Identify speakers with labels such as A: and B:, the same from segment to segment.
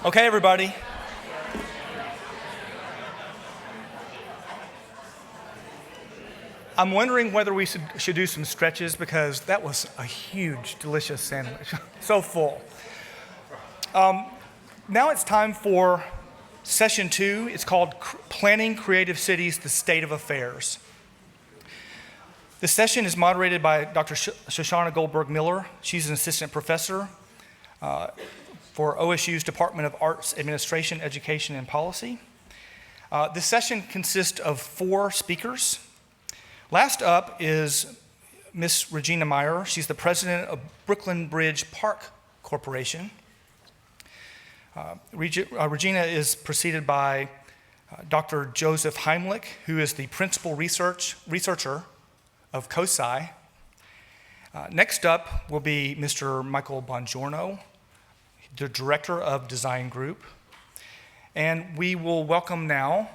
A: Okay, everybody. I'm wondering whether we should do some stretches because that was a huge, delicious sandwich. So full. Now it's time for session 2. It's called Planning Creative Cities, the State of Affairs. The session is moderated by Dr. Shoshana Goldberg-Miller. She's an assistant professor for OSU's Department of Arts Administration, Education, and Policy. This session consists of 4 speakers. Last up is Miss Regina Meyer. She's the president of Brooklyn Bridge Park Corporation. Regina is preceded by Dr. Joseph Heimlich, who is the principal researcher of COSI. Next up will be Mr. Michael Bongiorno, the director of Design Group. And we will welcome now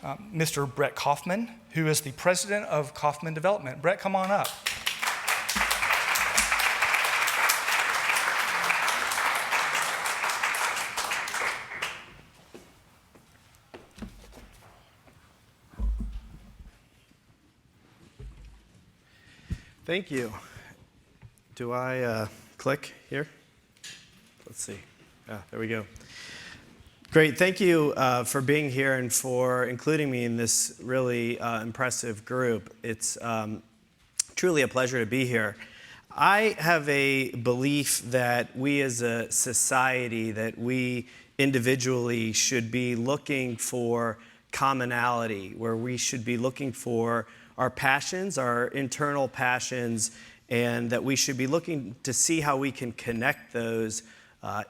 A: Mr. Brett Kaufman, who is the president of Kaufman Development. Brett, come on up.
B: Thank you. Do I click here? Let's see. There we go. Great. Thank you for being here and for including me in this really impressive group. It's truly a pleasure to be here. I have a belief that we as a society, that we individually should be looking for commonality, where we should be looking for our passions, our internal passions, and that we should be looking to see how we can connect those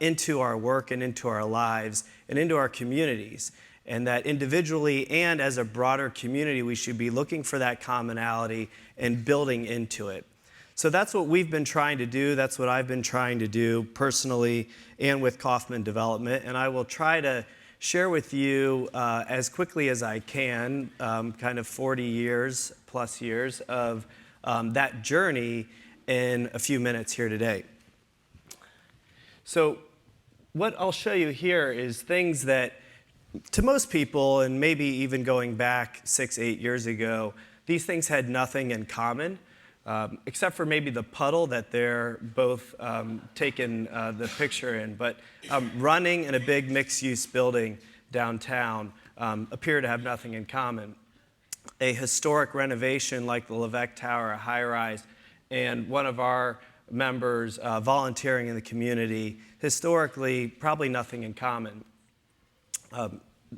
B: into our work and into our lives and into our communities. And that individually and as a broader community, we should be looking for that commonality and building into it. So that's what we've been trying to do. That's what I've been trying to do personally and with Kaufman Development. And I will try to share with you as quickly as I can, kind of 40 years plus years of that journey in a few minutes here today. So what I'll show you here is things that to most people, and maybe even going back 6-8 years ago, these things had nothing in common, except for maybe the puddle that they're both taking the picture in. But running in a big mixed-use building downtown appear to have nothing in common. A historic renovation like the Levesque Tower, a high-rise, and one of our members volunteering in the community, historically, probably nothing in common.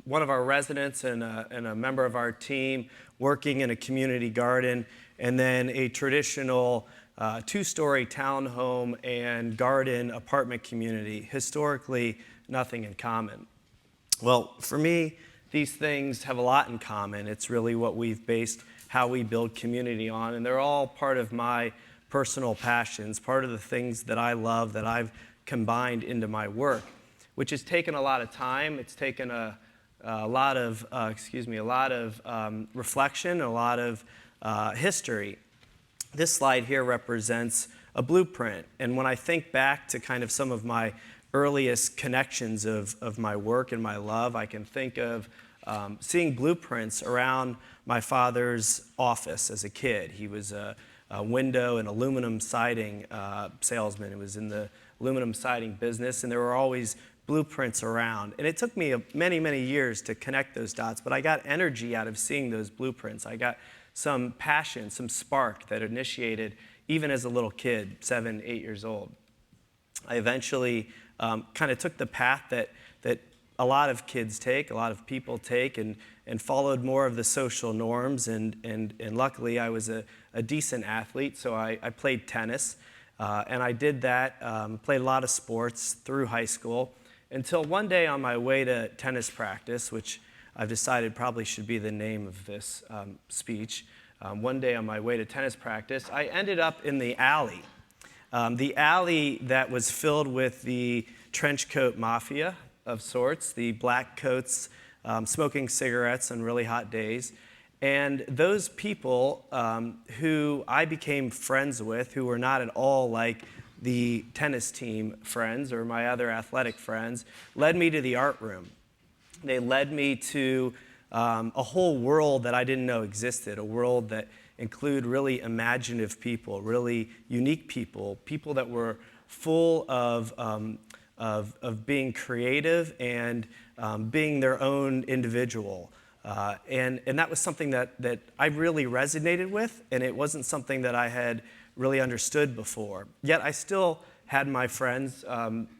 B: One of our residents and a member of our team working in a community garden, and then a traditional 2-story townhome and garden apartment community, historically, nothing in common. Well, for me, these things have a lot in common. It's really what we've based how we build community on, and they're all part of my personal passions, part of the things that I love that I've combined into my work, which has taken a lot of time. It's taken a lot of reflection, a lot of history. This slide here represents a blueprint, and when I think back to kind of some of my earliest connections of my work and my love, I can think of seeing blueprints around my father's office as a kid. He was a window and aluminum siding salesman. It was in the aluminum siding business, and there were always blueprints around. And it took me many, many years to connect those dots, but I got energy out of seeing those blueprints. I got some passion, some spark that initiated even as a little kid, 7, 8 years old. I eventually kind of took the path that a lot of kids take, a lot of people take, and followed more of the social norms. And luckily, I was a decent athlete, so I played tennis. And I did that, played a lot of sports through high school, until one day on my way to tennis practice, which I've decided probably should be the name of this speech. One day on my way to tennis practice, I ended up in the alley that was filled with the trench coat mafia of sorts, the black coats, smoking cigarettes on really hot days. And those people who I became friends with, who were not at all like the tennis team friends or my other athletic friends, led me to the art room. They led me to a whole world that I didn't know existed, a world that included really imaginative people, really unique people, people that were full of being creative and being their own individual. And that was something that I really resonated with, and it wasn't something that I had really understood before. Yet I still had my friends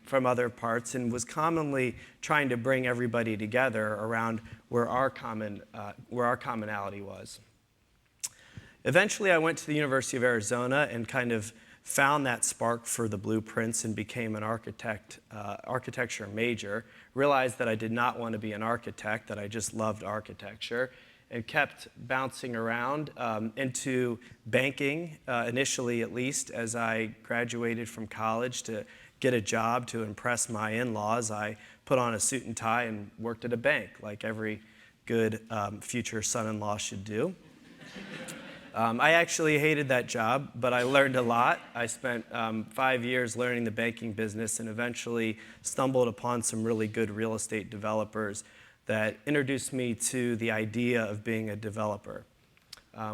B: from other parts and was commonly trying to bring everybody together around where our commonality was. Eventually, I went to the University of Arizona and kind of found that spark for the blueprints and became an architecture major. Realized that I did not want to be an architect, that I just loved architecture, and kept bouncing around into banking, initially at least, as I graduated from college to get a job to impress my in-laws. I put on a suit and tie and worked at a bank, like every good future son-in-law should do. I actually hated that job, but I learned a lot. I spent 5 years learning the banking business and eventually stumbled upon some really good real estate developers that introduced me to the idea of being a developer,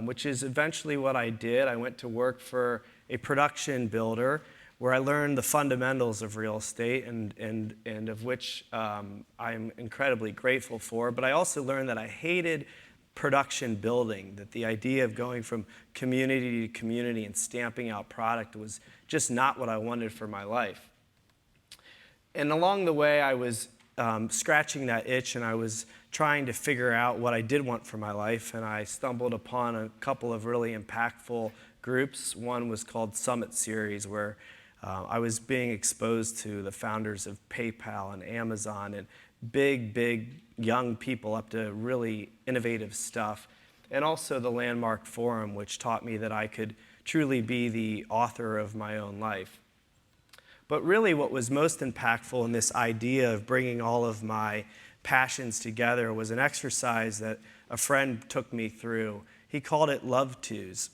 B: which is eventually what I did. I went to work for a production builder where I learned the fundamentals of real estate and of which I'm incredibly grateful for. But I also learned that I hated production building, that the idea of going from community to community and stamping out product was just not what I wanted for my life. And along the way, I was scratching that itch and I was trying to figure out what I did want for my life, and I stumbled upon a couple of really impactful groups. One was called Summit Series, where I was being exposed to the founders of PayPal and Amazon and big young people up to really innovative stuff. And also the Landmark Forum, which taught me that I could truly be the author of my own life. But really what was most impactful in this idea of bringing all of my passions together was an exercise that a friend took me through. He called it Love Twos.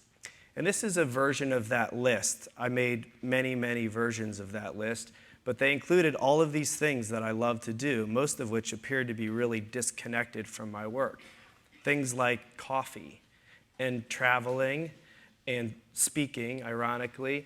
B: And this is a version of that list. I made many versions of that list, but they included all of these things that I love to do, most of which appeared to be really disconnected from my work. Things like coffee and traveling and speaking, ironically,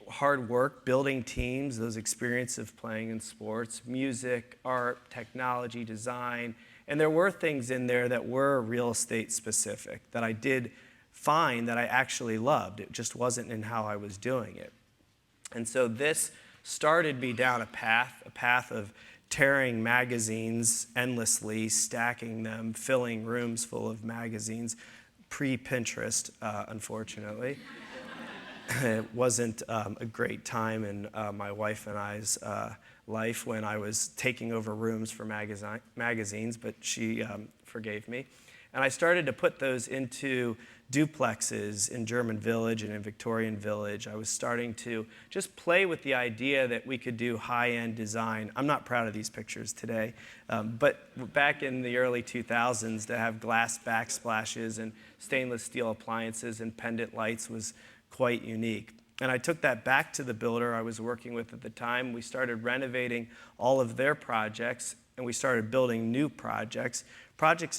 B: hard work, building teams, those experiences of playing in sports, music, art, technology, design. And there were things in there that were real estate specific that I did find that I actually loved. It just wasn't in how I was doing it. And so this started me down a path of tearing magazines endlessly, stacking them, filling rooms full of magazines, pre-Pinterest, unfortunately. It wasn't a great time in my wife and I's life when I was taking over rooms for magazines, but she forgave me. And I started to put those into duplexes in German Village and in Victorian Village. I was starting to just play with the idea that we could do high-end design. I'm not proud of these pictures today, but back in the early 2000s, to have glass backsplashes and stainless steel appliances and pendant lights was quite unique. And I took that back to the builder I was working with at the time. We started renovating all of their projects, and we started building new projects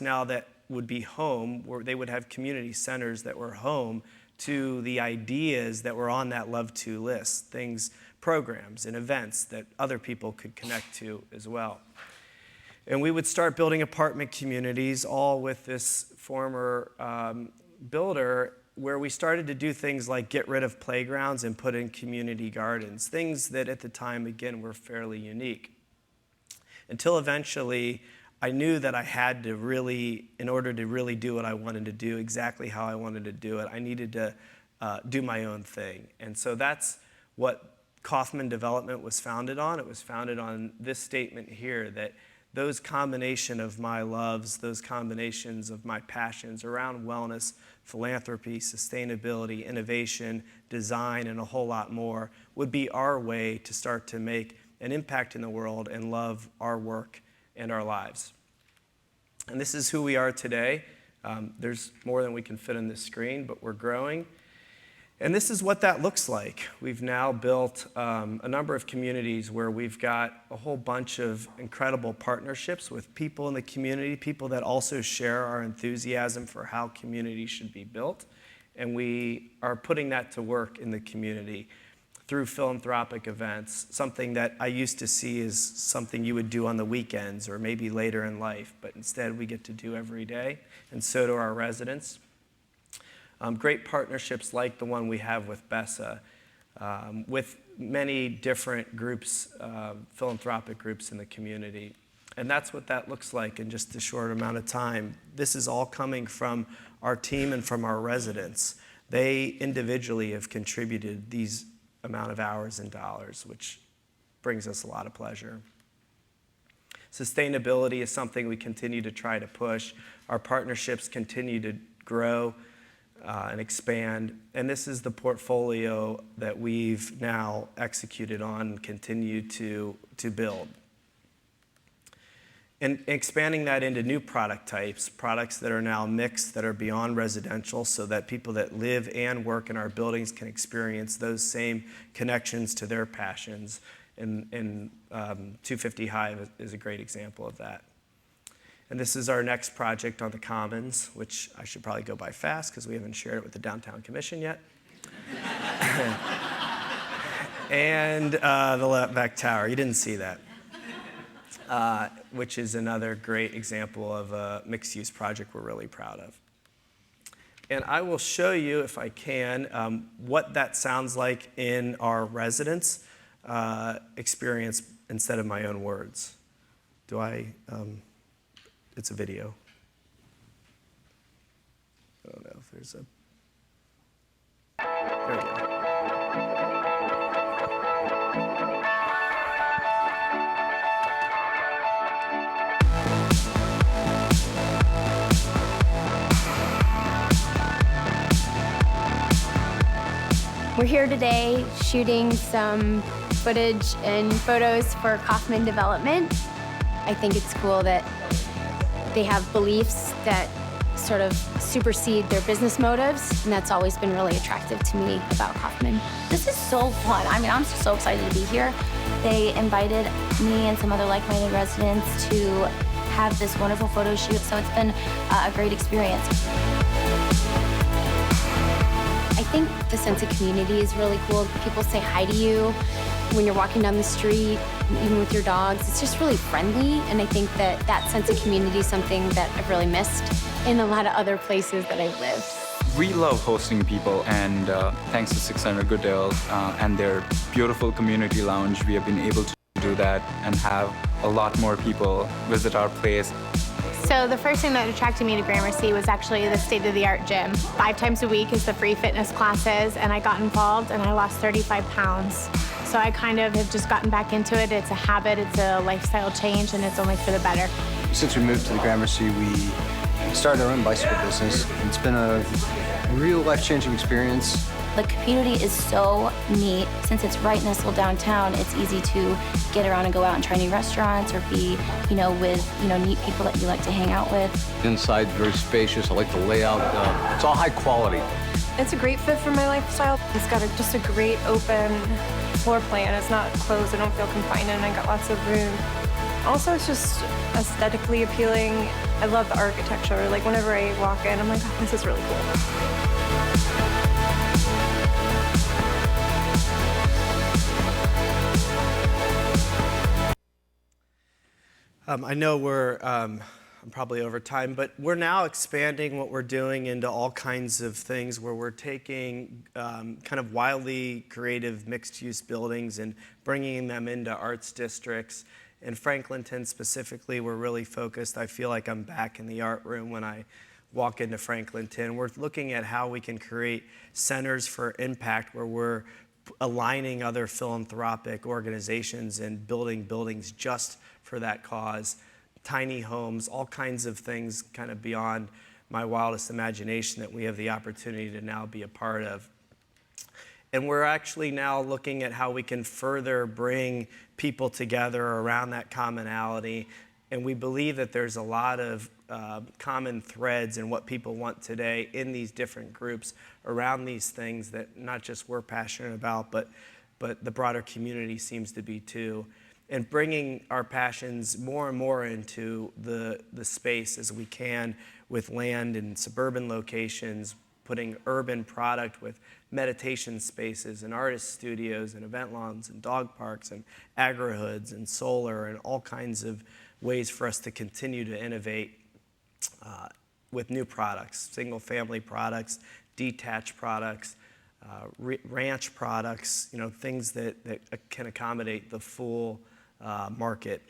B: now that would be home, where they would have community centers that were home to the ideas that were on that Love To list, things, programs and events that other people could connect to as well. And we would start building apartment communities, all with this former builder, where we started to do things like get rid of playgrounds and put in community gardens, things that at the time, again, were fairly unique. Until eventually, I knew that I had to really, in order to really do what I wanted to do, exactly how I wanted to do it, I needed to do my own thing. And so that's what Kaufman Development was founded on. It was founded on this statement here, that those combination of my loves, those combinations of my passions around wellness, philanthropy, sustainability, innovation, design, and a whole lot more would be our way to start to make an impact in the world and love our work and our lives. And this is who we are today. There's more than we can fit on this screen, but we're growing. And this is what that looks like. We've now built a number of communities where we've got a whole bunch of incredible partnerships with people in the community, people that also share our enthusiasm for how community should be built. And we are putting that to work in the community through philanthropic events, something that I used to see as something you would do on the weekends or maybe later in life, but instead we get to do every day, and so do our residents. Great partnerships like the one we have with BESA, with many different groups, philanthropic groups in the community. And that's what that looks like in just a short amount of time. This is all coming from our team and from our residents. They individually have contributed these amount of hours and dollars, which brings us a lot of pleasure. Sustainability is something we continue to try to push. Our partnerships continue to grow and expand. And this is the portfolio that we've now executed on and continue to build. And expanding that into new product types, products that are now mixed, that are beyond residential, so that people that live and work in our buildings can experience those same connections to their passions. And 250 Hive is a great example of that. And this is our next project on the Commons, which I should probably go by fast because we haven't shared it with the Downtown Commission yet. And the Leveck Tower, you didn't see that, which is another great example of a mixed-use project we're really proud of. And I will show you, if I can, what that sounds like in our residents' experience instead of my own words. Do I? It's a video. I don't know if there's a. There we go.
C: We're here today shooting some footage and photos for Kaufman Development. I think it's cool that they have beliefs that sort of supersede their business motives, and that's always been really attractive to me about Kaufman.
D: This is so fun. I mean, I'm so excited to be here. They invited me and some other like-minded residents to have this wonderful photo shoot, so it's been a great experience.
C: I think the sense of community is really cool. People say hi to you when you're walking down the street, even with your dogs. It's just really friendly, and I think that that sense of community is something that I've really missed in a lot of other places that I've lived.
E: We love hosting people, and thanks to 600 Goodale and their beautiful community lounge, we have been able to do that and have a lot more people visit our place.
F: So the first thing that attracted me to Gramercy was actually the state-of-the-art gym. 5 times a week is the free fitness classes, and I got involved and I lost 35 pounds. So I kind of have just gotten back into it. It's a habit, it's a lifestyle change, and it's only for the better.
G: Since we moved to the Gramercy, we started our own bicycle business. It's been a real life-changing experience.
D: The community is so neat. Since it's right nestled downtown, it's easy to get around and go out and try new restaurants or be, with, neat people that you like to hang out with.
G: Inside's very spacious. I like the layout. It's all high quality.
H: It's a great fit for my lifestyle. It's got just a great open floor plan. It's not closed. I don't feel confined, and I got lots of room. Also, it's just aesthetically appealing. I love the architecture. Like, whenever I walk in, I'm like, oh, this is really cool.
B: I know I'm probably over time, but we're now expanding what we're doing into all kinds of things where we're taking kind of wildly creative mixed-use buildings and bringing them into arts districts. In Franklinton specifically, we're really focused. I feel like I'm back in the art room when I walk into Franklinton. We're looking at how we can create centers for impact where we're aligning other philanthropic organizations and building buildings just for that cause. Tiny homes, all kinds of things kind of beyond my wildest imagination that we have the opportunity to now be a part of. And we're actually now looking at how we can further bring people together around that commonality. And we believe that there's a lot of common threads in what people want today in these different groups around these things that not just we're passionate about, but the broader community seems to be too. And bringing our passions more and more into the space as we can with land in suburban locations, putting urban product with meditation spaces and artist studios and event lawns and dog parks and agri-hoods and solar and all kinds of ways for us to continue to innovate with new products, single-family products, detached products, ranch products, things that can accommodate the full market.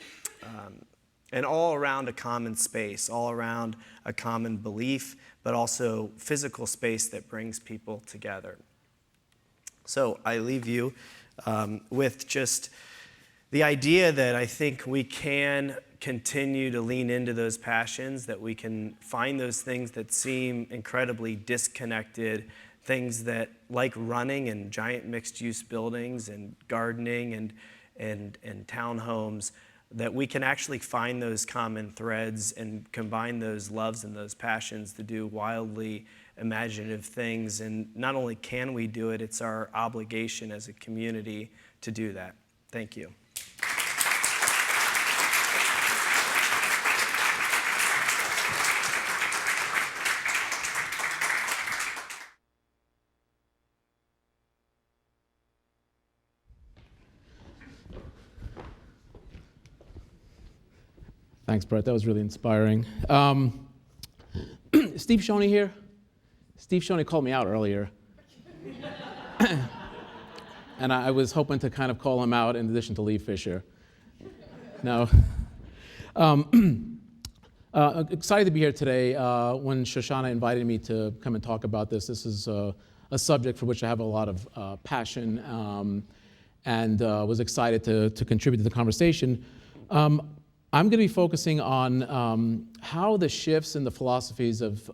B: And all around a common space, all around a common belief, but also physical space that brings people together. So I leave you with just the idea that I think we can continue to lean into those passions, that we can find those things that seem incredibly disconnected, things that like running and giant mixed-use buildings and gardening and townhomes, that we can actually find those common threads and combine those loves and those passions to do wildly imaginative things. And not only can we do it, it's our obligation as a community to do that. Thank you.
I: Thanks, Brett. That was really inspiring. Steve Shoney here? Steve Shoney called me out earlier. And I was hoping to kind of call him out in addition to Lee Fisher. No. Excited to be here today. When Shoshana invited me to come and talk about this, this is a subject for which I have a lot of passion and was excited to contribute to the conversation. I'm going to be focusing on how the shifts in the philosophies of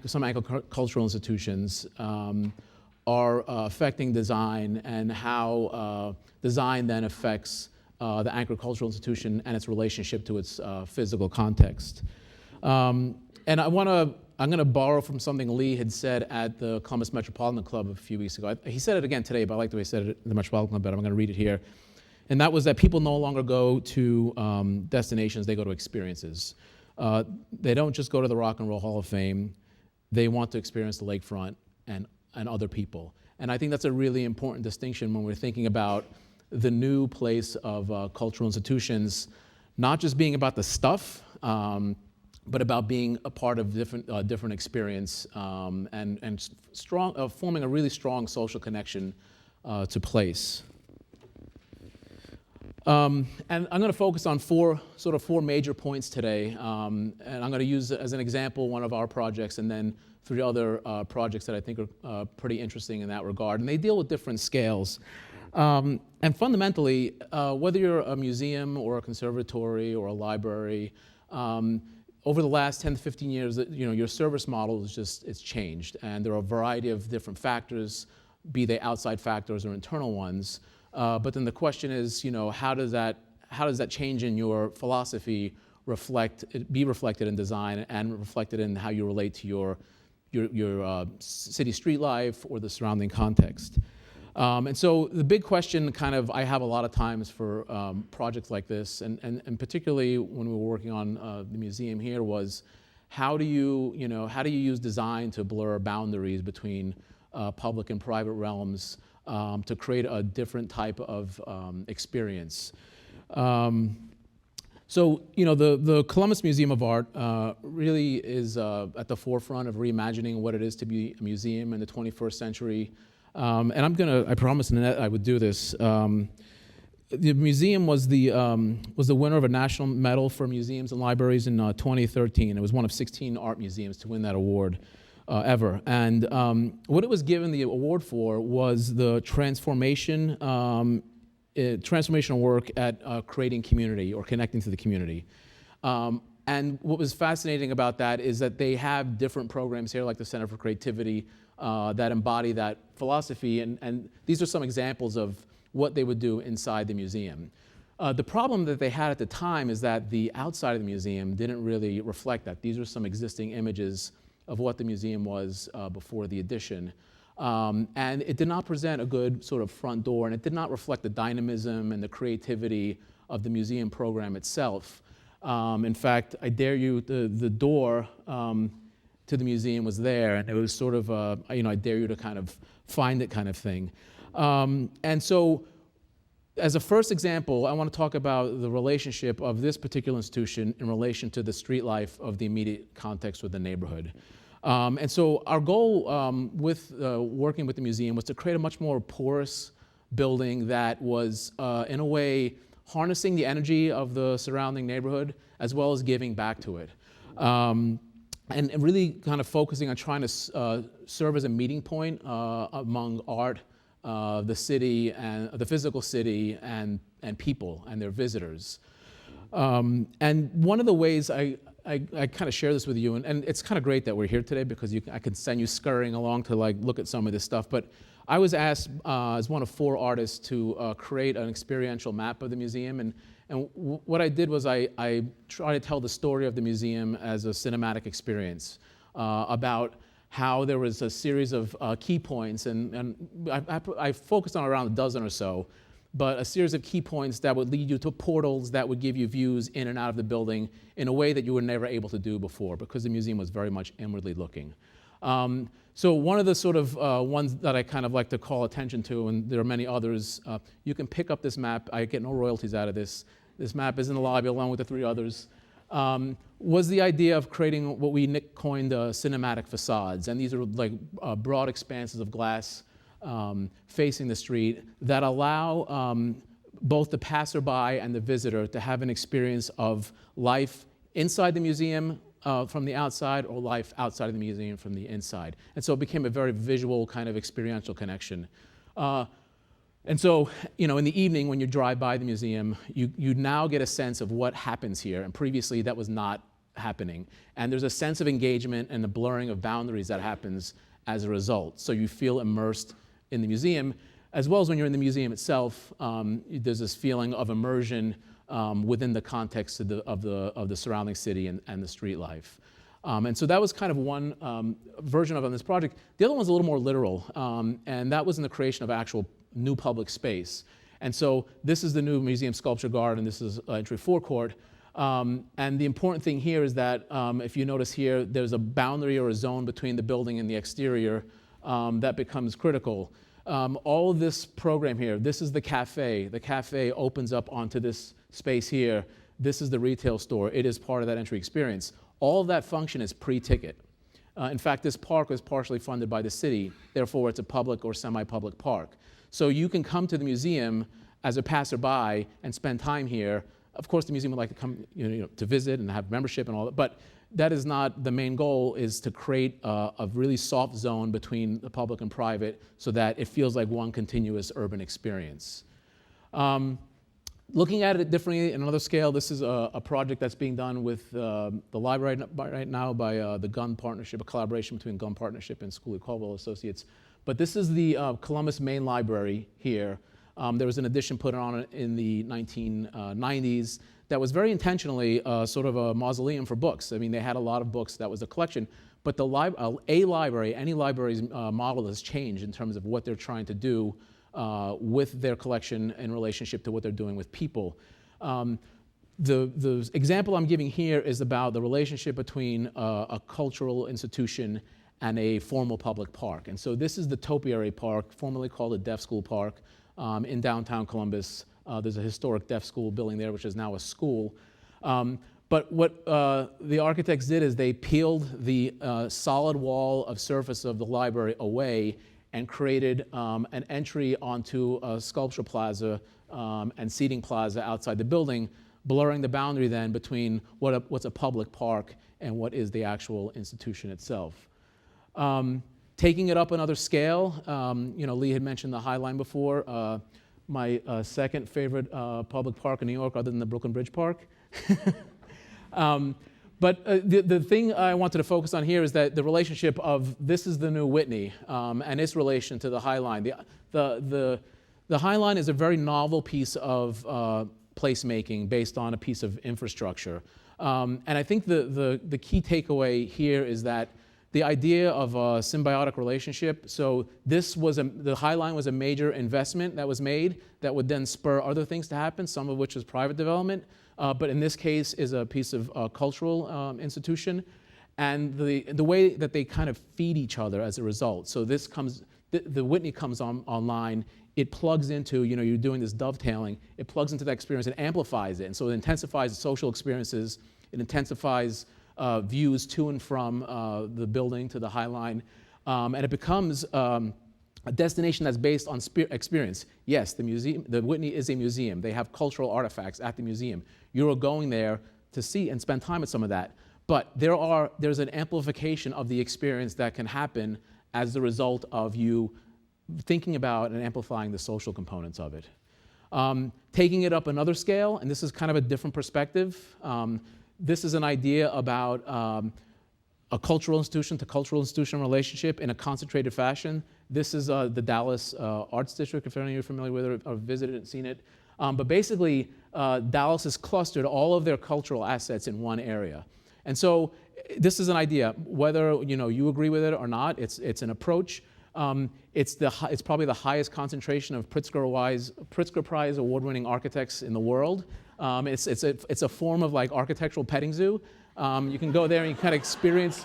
I: some agricultural institutions are affecting design and how design then affects the agricultural institution and its relationship to its physical context. And I'm going to borrow from something Lee had said at the Columbus Metropolitan Club a few weeks ago. He said it again today, but I like the way he said it at the Metropolitan Club, but I'm going to read it here. And that was that people no longer go to destinations, they go to experiences. They don't just go to the Rock and Roll Hall of Fame, they want to experience the lakefront and other people. And I think that's a really important distinction when we're thinking about the new place of cultural institutions, not just being about the stuff, but about being a part of different experience and strong, forming a really strong social connection to place. And I'm going to focus on four major points today, and I'm going to use as an example one of our projects and then three other projects that I think are pretty interesting in that regard, and they deal with different scales. And fundamentally, whether you're a museum or a conservatory or a library, over the last 10 to 15 years, your service model it's changed, and there are a variety of different factors, be they outside factors or internal ones. But then the question is, how does that change in your philosophy be reflected in design and reflected in how you relate to your city street life or the surrounding context? And so the big question I have a lot of times for projects like this, and particularly when we were working on the museum here, was how do you use design to blur boundaries between public and private realms to create a different type of experience. So the Columbus Museum of Art really is at the forefront of reimagining what it is to be a museum in the 21st century. And I promised Nanette I would do this. The museum was the winner of a national medal for museums and libraries in 2013. It was one of 16 art museums to win that award. Ever. And what it was given the award for was the transformational work at creating community or connecting to the community. And what was fascinating about that is that they have different programs here, like the Center for Creativity, that embody that philosophy. And these are some examples of what they would do inside the museum. The problem that they had at the time is that the outside of the museum didn't really reflect that. These are some existing images of what the museum was before the addition. And it did not present a good sort of front door, and it did not reflect the dynamism and the creativity of the museum program itself. In fact, I dare you, the door to the museum was there, and it was sort of, I dare you to kind of find it kind of thing. And so, as a first example, I want to talk about the relationship of this particular institution in relation to the street life of the immediate context of the neighborhood. And so our goal with working with the museum was to create a much more porous building that was, in a way, harnessing the energy of the surrounding neighborhood as well as giving back to it. And really kind of focusing on trying to serve as a meeting point among art, the city, and the physical city, and people and their visitors. And one of the ways I kind of share this with you, and it's kind of great that we're here today because I can send you scurrying along to like look at some of this stuff, but I was asked as one of 4 artists to create an experiential map of the museum, and what I did was I tried to tell the story of the museum as a cinematic experience about how there was a series of key points, and I focused on around a dozen or so, but a series of key points that would lead you to portals that would give you views in and out of the building in a way that you were never able to do before because the museum was very much inwardly looking. So one of the sort of ones that I kind of like to call attention to, and there are many others, you can pick up this map. I get no royalties out of this. This map is in the lobby along with the 3 others. Was the idea of creating what we coined cinematic facades. And these are like broad expanses of glass facing the street that allow both the passerby and the visitor to have an experience of life inside the museum from the outside, or life outside of the museum from the inside. And so it became a very visual kind of experiential connection. And so, in the evening when you drive by the museum, you now get a sense of what happens here, and previously that was not happening. And there's a sense of engagement and the blurring of boundaries that happens as a result. So you feel immersed in the museum, as well as when you're in the museum itself, there's this feeling of immersion within the context of the surrounding city and the street life. And so that was kind of one version of it on this project. The other one's a little more literal, and that was in the creation of actual new public space. And so this is the new museum sculpture garden. This is entry forecourt. And the important thing here is that if you notice here, there's a boundary or a zone between the building and the exterior that becomes critical. All of this program here, this is the cafe. The cafe opens up onto this space here. This is the retail store. It is part of that entry experience. All of that function is pre-ticket. In fact, this park was partially funded by the city. Therefore, it's a public or semi-public park. So you can come to the museum as a passerby and spend time here. Of course, the museum would like to come to visit and have membership and all that, but that is not the main goal, is to create a really soft zone between the public and private so that it feels like one continuous urban experience. Looking at it differently in another scale, this is a project that's being done with the library right now by the Gunn Partnership, a collaboration between Gunn Partnership and School of Caldwell Associates. But this is the Columbus Main Library here. There was an addition put on it in the 1990s that was very intentionally sort of a mausoleum for books. I mean, they had a lot of books. That was a collection. But any library's model has changed in terms of what they're trying to do with their collection in relationship to what they're doing with people. The example I'm giving here is about the relationship between a cultural institution and a formal public park. And so this is the Topiary Park, formerly called the Deaf School Park, in downtown Columbus. There's a historic deaf school building there, which is now a school. But what the architects did is they peeled the solid wall of surface of the library away and created an entry onto a sculpture plaza and seating plaza outside the building, blurring the boundary then between what's a public park and what is the actual institution itself. Taking it up another scale, Lee had mentioned the High Line before. My second favorite public park in New York, other than the Brooklyn Bridge Park. But the thing I wanted to focus on here is that the relationship of this is the new Whitney and its relation to the High Line. The High Line is a very novel piece of placemaking based on a piece of infrastructure. And I think the key takeaway here is that the idea of a symbiotic relationship, so the High Line was a major investment that was made that would then spur other things to happen, some of which was private development, but in this case is a piece of cultural institution. And the way that they kind of feed each other as a result. So the Whitney comes online, it plugs into, you're doing this dovetailing, it plugs into that experience and amplifies it. And so it intensifies social experiences, it intensifies views to and from the building to the High Line, and it becomes a destination that's based on experience. Yes, the Whitney is a museum. They have cultural artifacts at the museum. You're going there to see and spend time at some of that. But there's an amplification of the experience that can happen as the result of you thinking about and amplifying the social components of it. Taking it up another scale, and this is kind of a different perspective. This is an idea about a cultural institution to cultural institution relationship in a concentrated fashion. This is the Dallas Arts District, if any of you are familiar with it or visited it and seen it. But basically, Dallas has clustered all of their cultural assets in one area. And so this is an idea, whether you agree with it or not, it's an approach. It's probably the highest concentration of Pritzker Prize award-winning architects in the world. It's a form of like architectural petting zoo. You can go there and you kind of experience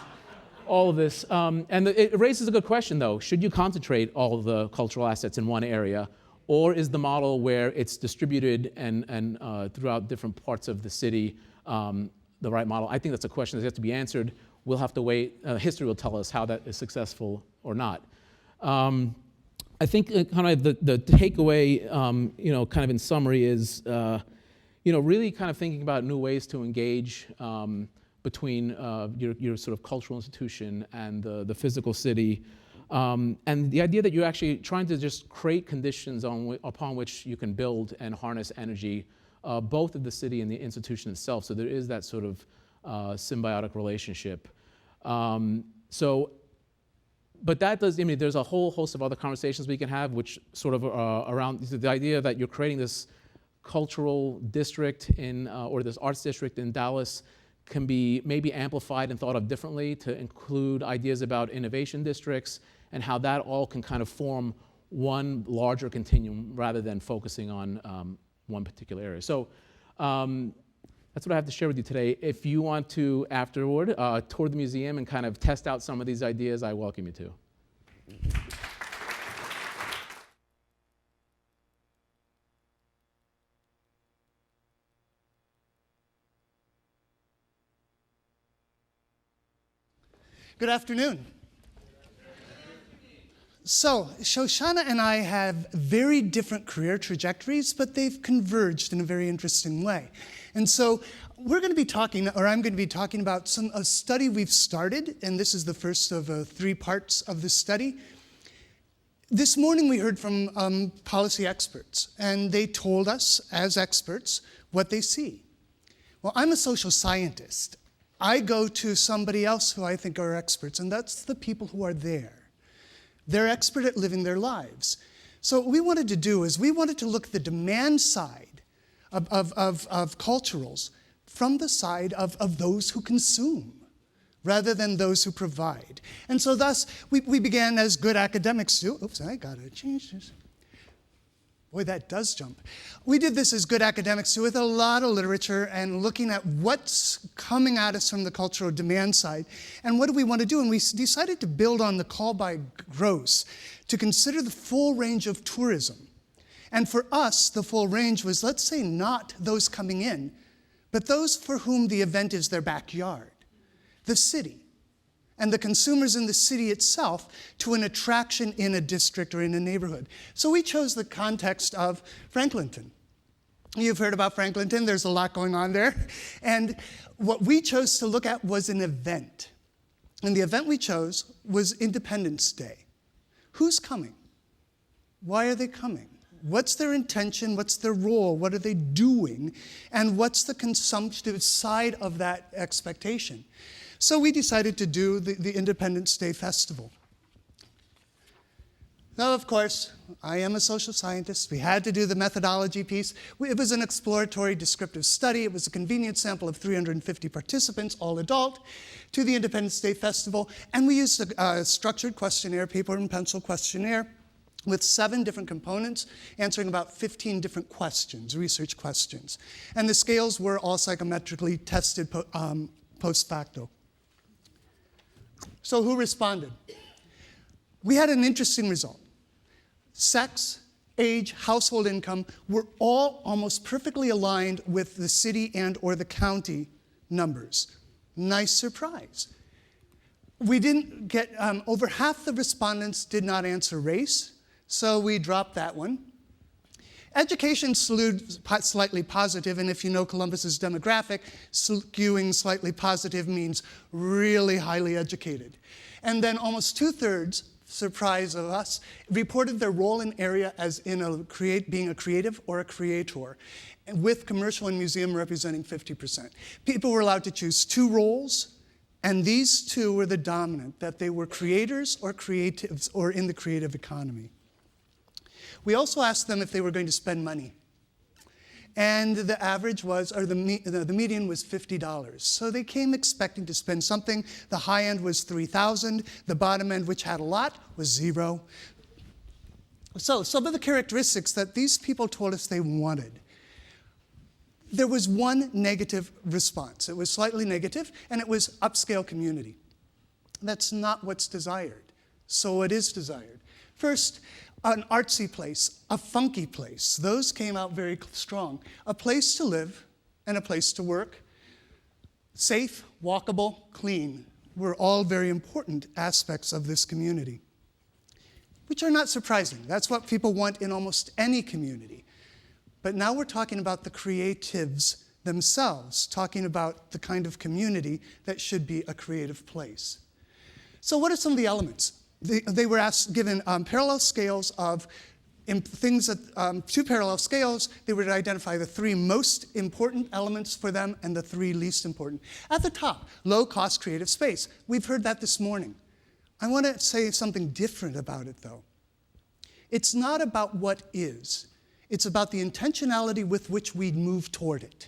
I: all of this. And it raises a good question though. Should you concentrate all of the cultural assets in one area? Or is the model where it's distributed and throughout different parts of the city the right model? I think that's a question that has to be answered. We'll have to wait. History will tell us how that is successful or not. I think kind of the takeaway, kind of in summary is, really kind of thinking about new ways to engage between your sort of cultural institution and the physical city. And the idea that you're actually trying to just create conditions upon which you can build and harness energy, both of the city and the institution itself. So there is that sort of symbiotic relationship. But that does, there's a whole host of other conversations we can have, which sort of around the idea that you're creating this cultural district or this arts district in Dallas can be maybe amplified and thought of differently to include ideas about innovation districts and how that all can kind of form one larger continuum rather than focusing on one particular area. So that's what I have to share with you today. If you want to afterward tour the museum and kind of test out some of these ideas, I welcome you to.
J: Good afternoon. So, Shoshana and I have very different career trajectories, but they've converged in a very interesting way. And so we're going to be talking, or I'm going to be talking about a study we've started, and this is the first of 3 parts of this study. This morning we heard from policy experts, and they told us, as experts, what they see. Well, I'm a social scientist. I go to somebody else who I think are experts, and that's the people who are there. They're expert at living their lives. So what we wanted to do is we wanted to look at the demand side of culturals from the side of those who consume, rather than those who provide. And so thus, we began as good academics do. Oops, I gotta change this. Boy, that does jump. We did this as good academics do with a lot of literature and looking at what's coming at us from the cultural demand side. And what do we want to do? And we decided to build on the call by Gross to consider the full range of tourism. And for us, the full range was, let's say, not those coming in, but those for whom the event is their backyard, the city, and the consumers in the city itself to an attraction in a district or in a neighborhood. So we chose the context of Franklinton. You've heard about Franklinton. There's a lot going on there. And what we chose to look at was an event. And the event we chose was Independence Day. Who's coming? Why are they coming? What's their intention? What's their role? What are they doing? And what's the consumptive side of that expectation? So we decided to do the Independence Day Festival. Now, of course, I am a social scientist. We had to do the methodology piece. It was an exploratory descriptive study. It was a convenient sample of 350 participants, all adult, to the Independence Day Festival. And we used a structured questionnaire, paper and pencil questionnaire, with 7 different components, answering about 15 different questions, research questions. And the scales were all psychometrically tested post facto. So who responded? We had an interesting result. Sex, age, household income were all almost perfectly aligned with the city and or the county numbers. Nice surprise. We didn't get, over half the respondents did not answer race, so we dropped that one. Education skewed slightly positive, and if you know Columbus's demographic, skewing slightly positive means really highly educated. And then almost 2/3, surprise of us, reported their role in area as in being a creative or a creator, with commercial and museum representing 50%. People were allowed to choose 2 roles, and these 2 were the dominant, that they were creators or creatives or in the creative economy. We also asked them if they were going to spend money. And the average was, or the median was $50. So they came expecting to spend something. The high end was $3,000. The bottom end, which had a lot, was 0. So some of the characteristics that these people told us they wanted. There was one negative response. It was slightly negative, and it was upscale community. That's not what's desired. So what is desired? First, an artsy place, a funky place. Those came out very strong. A place to live and a place to work. Safe, walkable, clean were all very important aspects of this community, which are not surprising. That's what people want in almost any community. But now we're talking about the creatives themselves, talking about the kind of community that should be a creative place. So what are some of the elements? They were given parallel scales of things that, 2 parallel scales. They were to identify the 3 most important elements for them and the 3 least important. At the top, low-cost creative space. We've heard that this morning. I want to say something different about it, though. It's not about what is. It's about the intentionality with which we move toward it.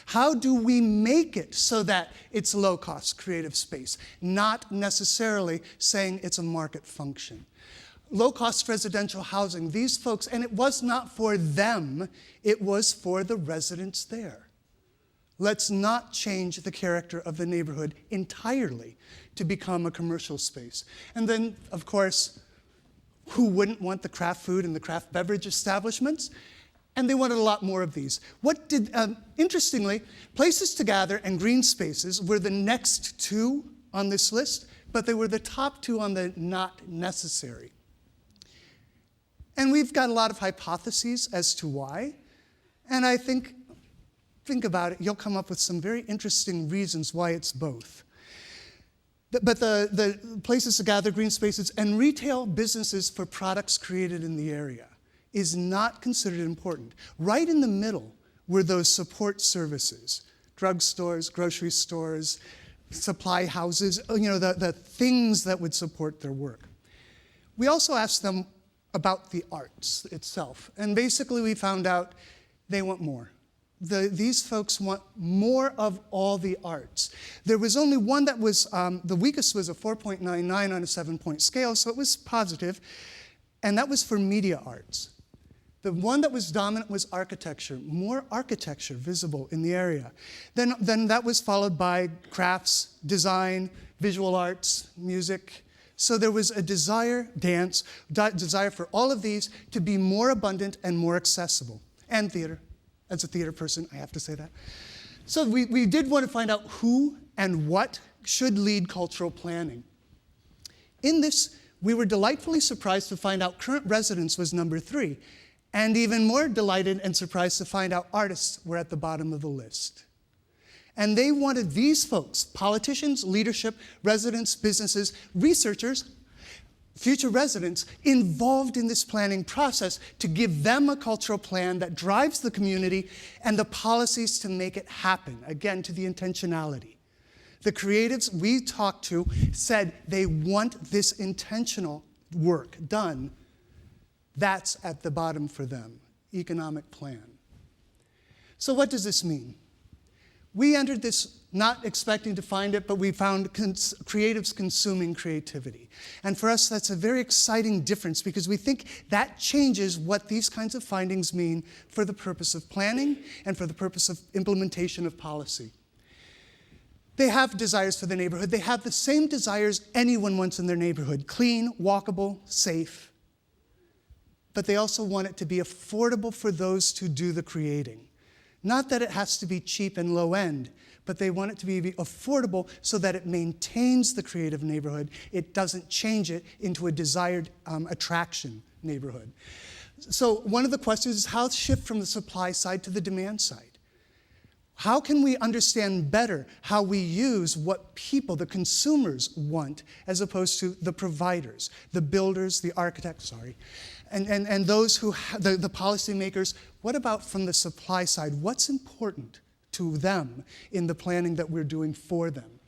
J: How do we make it so that it's low-cost creative space, not necessarily saying it's a market function? Low-cost residential housing, these folks, and it was not for them, it was for the residents there. Let's not change the character of the neighborhood entirely to become a commercial space. And then, of course, who wouldn't want the craft food and the craft beverage establishments? And they wanted a lot more of these. Interestingly, places to gather and green spaces were the next 2 on this list, but they were the top 2 on the not necessary. And we've got a lot of hypotheses as to why. And I think about it, you'll come up with some very interesting reasons why it's both. But the places to gather, green spaces, and retail businesses for products created in the area is not considered important. Right in the middle were those support services, drugstores, grocery stores, supply houses, the things that would support their work. We also asked them about the arts itself, and basically we found out they want more. These folks want more of all the arts. There was only one that was, the weakest was a 4.99 on a 7-point scale, so it was positive, and that was for media arts. The one that was dominant was architecture, more architecture visible in the area. Then that was followed by crafts, design, visual arts, music. So there was a desire for all of these to be more abundant and more accessible. And theater. As a theater person, I have to say that. So we did want to find out who and what should lead cultural planning. In this, we were delightfully surprised to find out current residents was number 3. And even more delighted and surprised to find out artists were at the bottom of the list. And they wanted these folks, politicians, leadership, residents, businesses, researchers, future residents, involved in this planning process to give them a cultural plan that drives the community and the policies to make it happen, again, to the intentionality. The creatives we talked to said they want this intentional work done That's at the bottom for them, economic plan. So what does this mean? We entered this not expecting to find it, but we found creatives consuming creativity. And for us, that's a very exciting difference because we think that changes what these kinds of findings mean for the purpose of planning and for the purpose of implementation of policy. They have desires for the neighborhood. They have the same desires anyone wants in their neighborhood: clean, walkable, safe. But they also want it to be affordable for those to do the creating. Not that it has to be cheap and low end, but they want it to be affordable so that it maintains the creative neighborhood. It doesn't change it into a desired attraction neighborhood. So one of the questions is how to shift from the supply side to the demand side. How can we understand better how we use what people, the consumers, want as opposed to the providers, the builders, the architects, and those who, the policymakers? What about from the supply side? What's important to them in the planning that we're doing for them?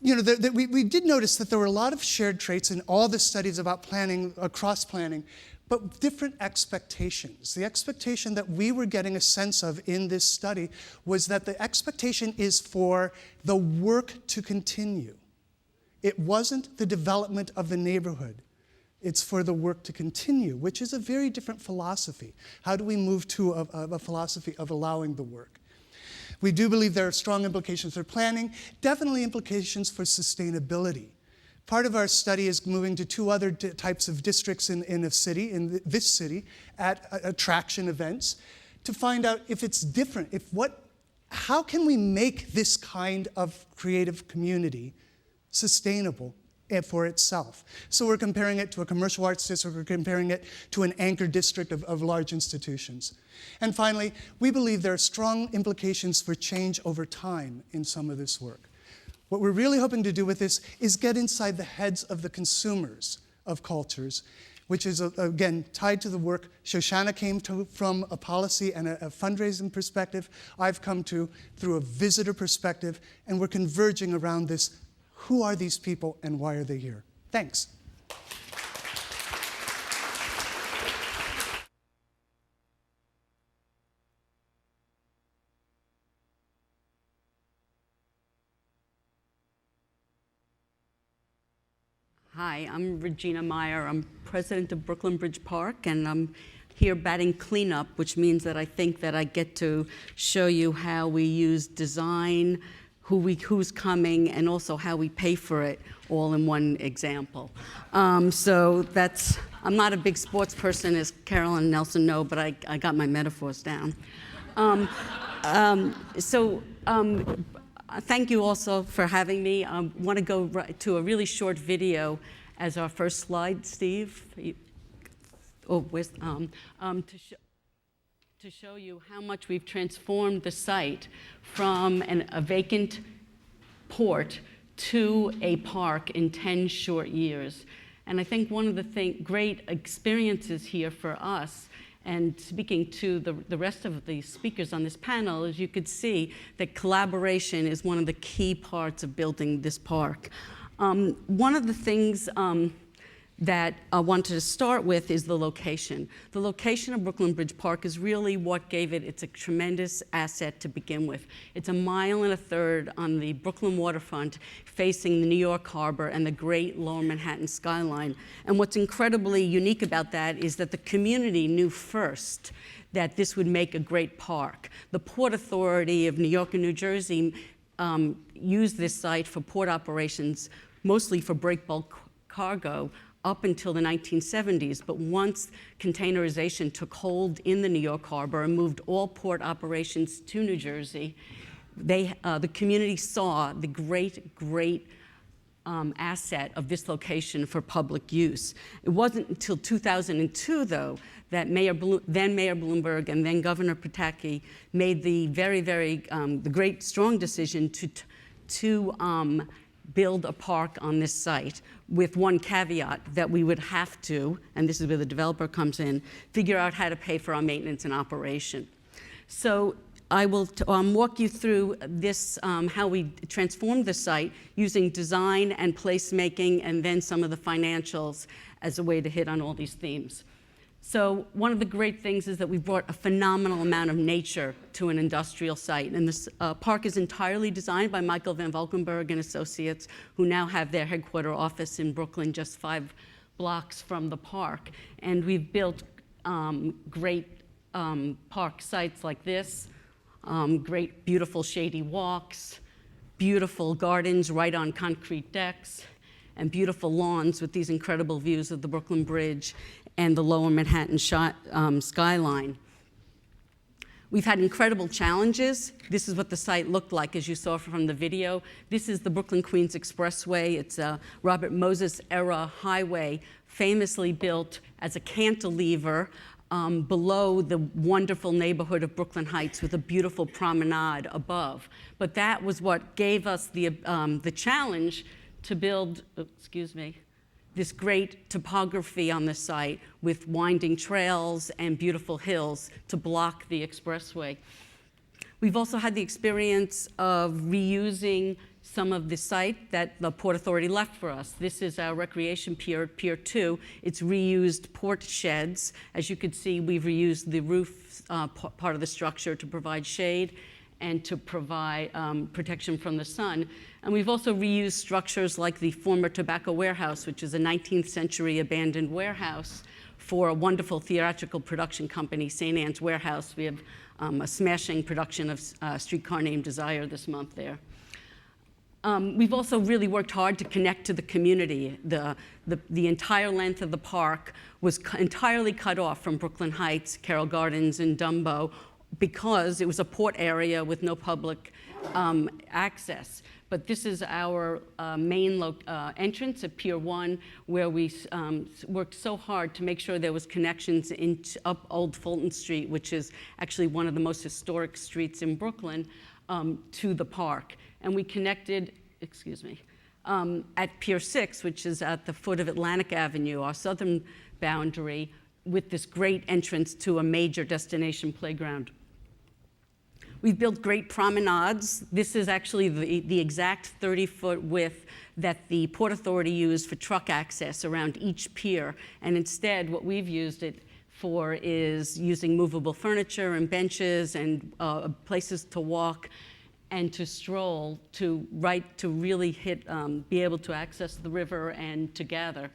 J: You know, we did notice that there were a lot of shared traits in all the studies about planning, cross-planning, but different expectations. The expectation that we were getting a sense of in this study was that the expectation is for the work to continue. It wasn't the development of the neighborhood. It's for the work to continue, which is a very different philosophy. How do we move to a philosophy of allowing the work? We do believe there are strong implications for planning, definitely implications for sustainability. Part of our study is moving to two other types of districts in a city, in this city, at attraction events, to find out if it's different, how can we make this kind of creative community sustainable for itself. So we're comparing it to a commercial arts district, we're comparing it to an anchor district of large institutions. And finally, we believe there are strong implications for change over time in some of this work. What we're really hoping to do with this is get inside the heads of the consumers of cultures, which is, again, tied to the work Shoshana came to from a policy and a fundraising perspective. I've come to through a visitor perspective, and we're converging around this. Who are these people and why are they here? Thanks.
K: Hi, I'm Regina Meyer. I'm president of Brooklyn Bridge Park, and I'm here batting cleanup, which means that I think that I get to show you how we use design, who's coming, and also how we pay for it, all in one example. So I'm not a big sports person, as Carol and Nelson know, but I got my metaphors down. Thank you also for having me. I want to go to a really short video as our first slide, Steve. To show you how much we've transformed the site from a vacant port to a park in 10 short years. And I think one of the great experiences here for us, and speaking to the rest of the speakers on this panel, is you could see that collaboration is one of the key parts of building this park. One of the things that I wanted to start with is the location. The location of Brooklyn Bridge Park is really what gave it its a tremendous asset to begin with. It's 1.25 miles on the Brooklyn waterfront, facing the New York Harbor and the great Lower Manhattan skyline. And what's incredibly unique about that is that the community knew first that this would make a great park. The Port Authority of New York and New Jersey used this site for port operations, mostly for break bulk cargo, up until the 1970s, but once containerization took hold in the New York Harbor and moved all port operations to New Jersey, the community saw the great asset of this location for public use. It wasn't until 2002, though, that then Mayor Bloomberg and then Governor Pataki made the the great, strong decision to build a park on this site, with one caveat, that we would have to, and this is where the developer comes in, figure out how to pay for our maintenance and operation. So I will walk you through this, how we transformed the site using design and placemaking, and then some of the financials as a way to hit on all these themes. So one of the great things is that we brought a phenomenal amount of nature to an industrial site. And this park is entirely designed by Michael Van Valkenburg and Associates, who now have their headquarter office in Brooklyn, just 5 blocks from the park. And we've built great park sites like this, great, beautiful shady walks, beautiful gardens right on concrete decks, and beautiful lawns with these incredible views of the Brooklyn Bridge and the lower Manhattan skyline. We've had incredible challenges. This is what the site looked like, as you saw from the video. This is the Brooklyn-Queens Expressway. It's a Robert Moses-era highway, famously built as a cantilever below the wonderful neighborhood of Brooklyn Heights with a beautiful promenade above. But that was what gave us the challenge to build, this great topography on the site with winding trails and beautiful hills to block the expressway. We've also had the experience of reusing some of the site that the Port Authority left for us. This is our recreation pier, Pier 2. It's reused port sheds. As you can see, we've reused the roof part of the structure to provide shade and to provide protection from the sun. And we've also reused structures like the former tobacco warehouse, which is a 19th century abandoned warehouse, for a wonderful theatrical production company, St. Anne's Warehouse. We have a smashing production of Streetcar Named Desire this month there. We've also really worked hard to connect to the community. The entire length of the park was entirely cut off from Brooklyn Heights, Carroll Gardens, and Dumbo, because it was a port area with no public access. But this is our main entrance at Pier 1, where we worked so hard to make sure there was connections up Old Fulton Street, which is actually one of the most historic streets in Brooklyn, to the park. And we connected, at Pier 6, which is at the foot of Atlantic Avenue, our southern boundary, with this great entrance to a major destination playground. We've built great promenades. This is actually the exact 30-foot width that the Port Authority used for truck access around each pier. And instead, what we've used it for is using movable furniture and benches and places to walk and to stroll to really be able to access the river and to gather.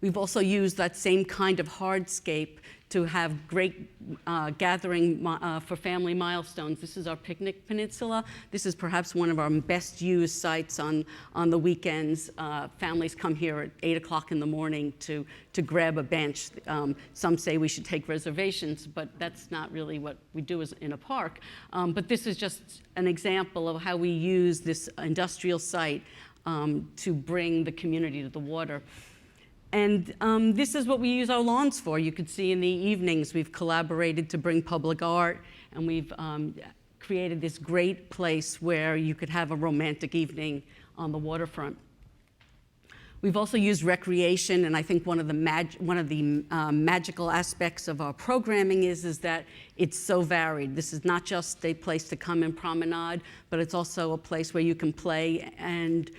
K: We've also used that same kind of hardscape to have great gathering for family milestones. This is our picnic peninsula. This is perhaps one of our best used sites on the weekends. Families come here at 8 o'clock in the morning to grab a bench. Some say we should take reservations, but that's not really what we do in a park. But this is just an example of how we use this industrial site to bring the community to the water. And this is what we use our lawns for. You could see in the evenings we've collaborated to bring public art, and we've created this great place where you could have a romantic evening on the waterfront. We've also used recreation, and I think one of the magical aspects of our programming is that it's so varied. This is not just a place to come and promenade, but it's also a place where you can play and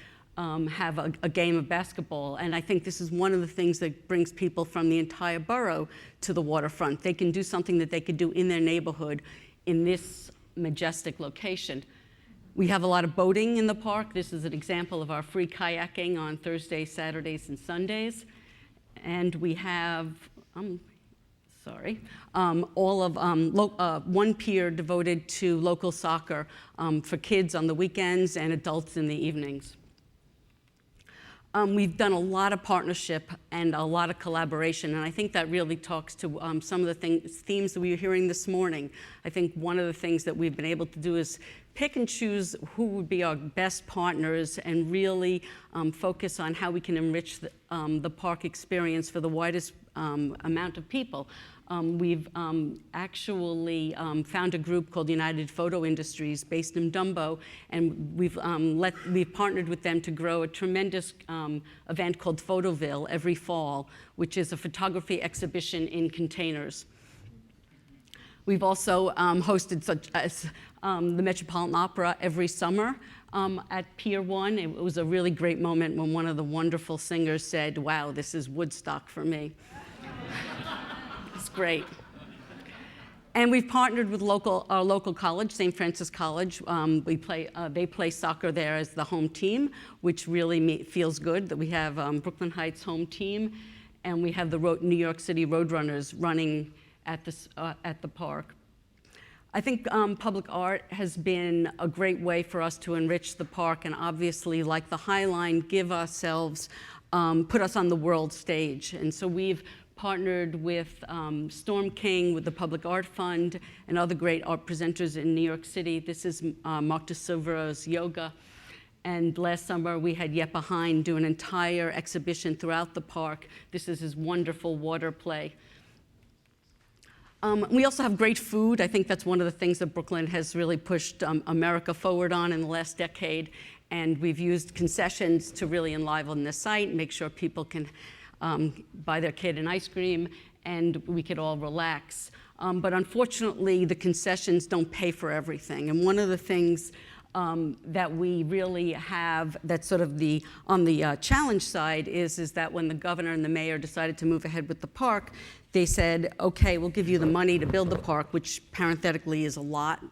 K: have a game of basketball. And I think this is one of the things that brings people from the entire borough to the waterfront. They can do something that they could do in their neighborhood in this majestic location. We have a lot of boating in the park. This is an example of our free kayaking on Thursdays, Saturdays, and Sundays. And we have, all of one pier devoted to local soccer for kids on the weekends and adults in the evenings. We've done a lot of partnership and a lot of collaboration, and I think that really talks to some of the themes that we were hearing this morning. I think one of the things that we've been able to do is pick and choose who would be our best partners and really focus on how we can enrich the park experience for the widest amount of people. We've actually found a group called United Photo Industries based in Dumbo, and we've partnered with them to grow a tremendous event called Photoville every fall, which is a photography exhibition in containers. We've also hosted such as the Metropolitan Opera every summer. at Pier 1. It was a really great moment when one of the wonderful singers said, "Wow, this is Woodstock for me." It's great. And we've partnered with our local college, St. Francis College. They play soccer there as the home team, which really feels good that we have Brooklyn Heights home team, and we have the New York City Roadrunners running at the park. I think public art has been a great way for us to enrich the park, and obviously, like the High Line, put us on the world stage. And so we've partnered with Storm King, with the Public Art Fund, and other great art presenters in New York City. This is Mark de Silveira's yoga. And last summer, we had Yet Behind do an entire exhibition throughout the park. This is his wonderful water play. We also have great food. I think that's one of the things that Brooklyn has really pushed America forward on in the last decade. And we've used concessions to really enliven the site, make sure people can buy their kid an ice cream, and we could all relax. But unfortunately, the concessions don't pay for everything. And one of the things that we really have that's sort of on the challenge side is that when the governor and the mayor decided to move ahead with the park, they said, okay, we'll give you the money to build the park, which parenthetically is a lot.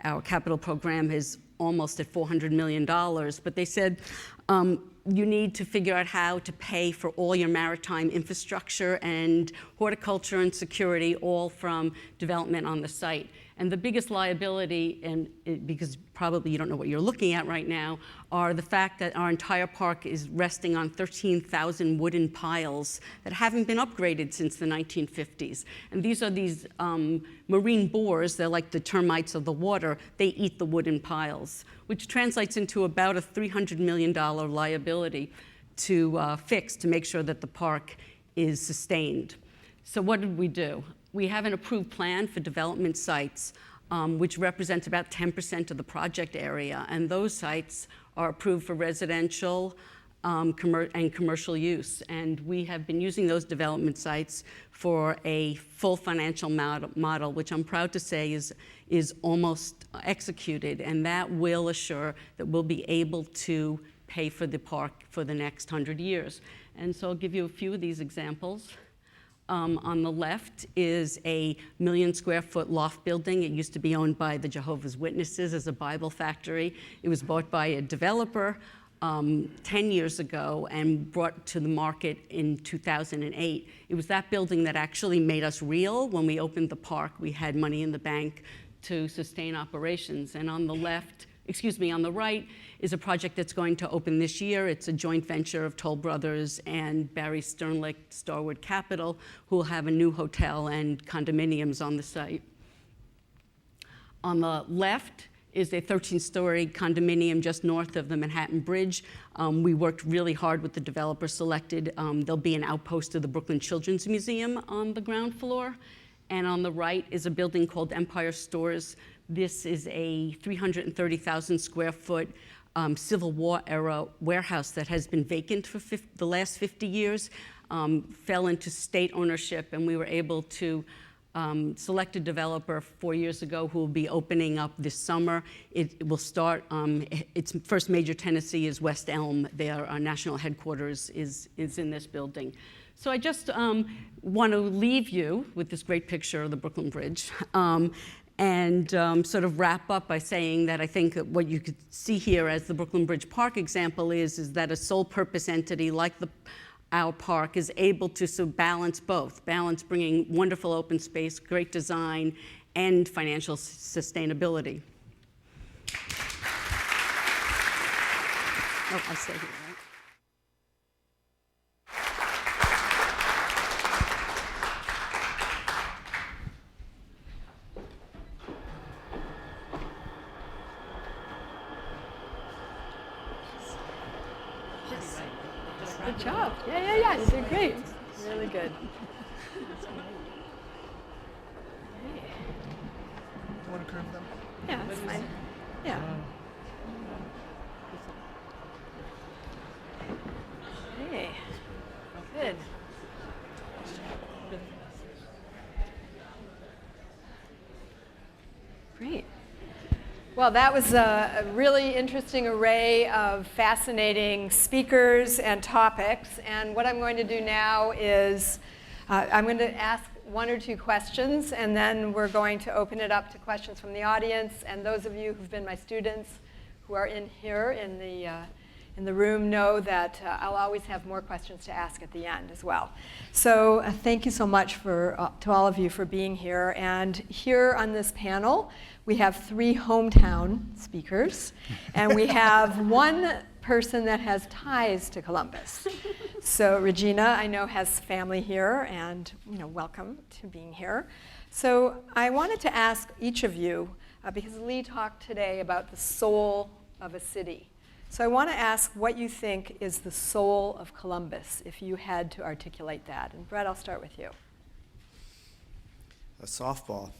K: Our capital program is almost at $400 million, but they said, you need to figure out how to pay for all your maritime infrastructure and horticulture and security, all from development on the site. And the biggest liability, because probably you don't know what you're looking at right now, are the fact that our entire park is resting on 13,000 wooden piles that haven't been upgraded since the 1950s. And these are these marine boars. They're like the termites of the water. They eat the wooden piles, which translates into about a $300 million liability to fix to make sure that the park is sustained. So what did we do? We have an approved plan for development sites, which represents about 10% of the project area, and those sites are approved for residential and commercial use. And we have been using those development sites for a full financial model, which I'm proud to say is almost executed, and that will assure that we'll be able to pay for the park for the next 100 years. And so I'll give you a few of these examples. On the left is a 1 million square foot loft building. It used to be owned by the Jehovah's Witnesses as a Bible factory. It was bought by a developer 10 years ago and brought to the market in 2008. It was that building that actually made us real. When we opened the park, we had money in the bank to sustain operations. And on the right is a project that's going to open this year. It's a joint venture of Toll Brothers and Barry Sternlicht, Starwood Capital, who will have a new hotel and condominiums on the site. On the left is a 13-story condominium just north of the Manhattan Bridge. We worked really hard with the developer selected. There'll be an outpost of the Brooklyn Children's Museum on the ground floor. And on the right is a building called Empire Stores. This is a 330,000 square foot Civil War era warehouse that has been vacant for the last 50 years, fell into state ownership, and we were able to select a developer 4 years ago who will be opening up this summer. It will start, its first major tenancy is West Elm. Their national headquarters is in this building. So I just want to leave you with this great picture of the Brooklyn Bridge. And sort of wrap up by saying that I think what you could see here as the Brooklyn Bridge Park example is that a sole purpose entity like our park is able to balance both, balance bringing wonderful open space, great design, and financial sustainability. Oh, I'll stay here, right?
H: Good job. Yeah. You did great. Really good.
A: You want to curve them?
H: Yeah, that's fine. Yeah. Hey. Good. Great.
L: Well, that was a really interesting array of fascinating speakers and topics. And what I'm going to do now is I'm going to ask one or two questions, and then we're going to open it up to questions from the audience. And those of you who've been my students who are in here in the room know that I'll always have more questions to ask at the end as well. So thank you so much to all of you for being here. And here on this panel, we have 3 hometown speakers, and we have one person that has ties to Columbus. So Regina, I know, has family here, and welcome to being here. So I wanted to ask each of you, because Lee talked today about the soul of a city. So I want to ask what you think is the soul of Columbus, if you had to articulate that. And Brett, I'll start with you.
B: A softball.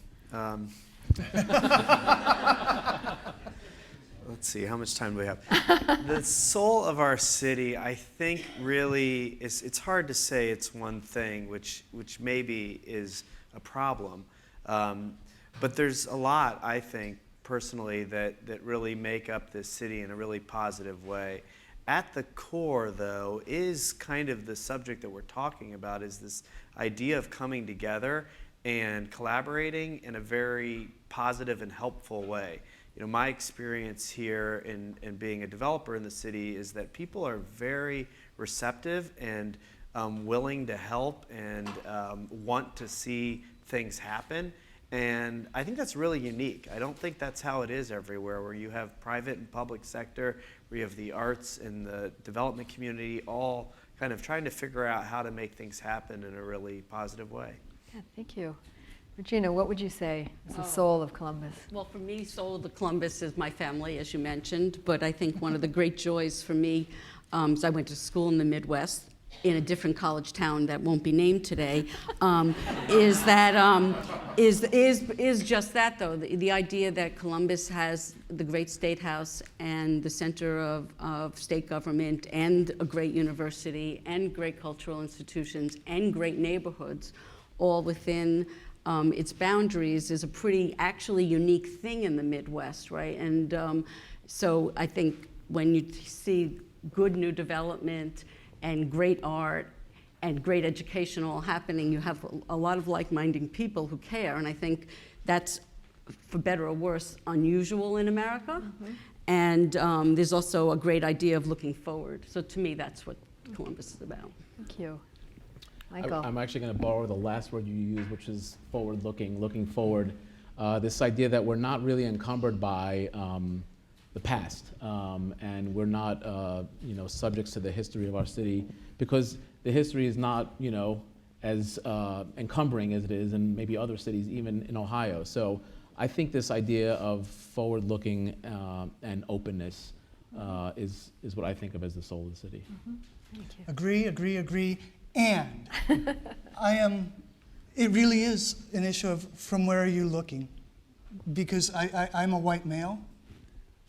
B: Let's see, how much time do we have? The soul of our city, I think, really it's hard to say it's one thing, which maybe is a problem. But there's a lot, I think, personally, that really make up this city in a really positive way. At the core, though, is kind of the subject that we're talking about, is this idea of coming together and collaborating in a very positive and helpful way. My experience here in being a developer in the city is that people are very receptive and willing to help and want to see things happen. And I think that's really unique. I don't think that's how it is everywhere, where you have private and public sector, where you have the arts and the development community all kind of trying to figure out how to make things happen in a really positive way.
L: Yeah, thank you. Regina, what would you say is the soul of Columbus?
K: Well, for me, soul of the Columbus is my family, as you mentioned. But I think one of the great joys for me, so I went to school in the Midwest, in a different college town that won't be named today, is just that, though. The idea that Columbus has the great State House and the center of state government and a great university and great cultural institutions and great neighborhoods all within its boundaries is a pretty actually unique thing in the Midwest, right? And so I think when you see good new development and great art and great educational happening, you have a lot of like-minded people who care, and I think that's, for better or worse, unusual in America. Mm-hmm. And there's also a great idea of looking forward. So to me, that's what Columbus is about.
L: Thank you. Michael.
I: I'm actually going to borrow the last word you used, which is forward-looking, looking forward. This idea that we're not really encumbered by the past, and we're not, subjects to the history of our city, because the history is not, as encumbering as it is in maybe other cities, even in Ohio. So I think this idea of forward-looking and openness is what I think of as the soul of the city.
L: Mm-hmm. Thank you.
J: Agree. And it really is an issue of from where are you looking? Because I'm a white male.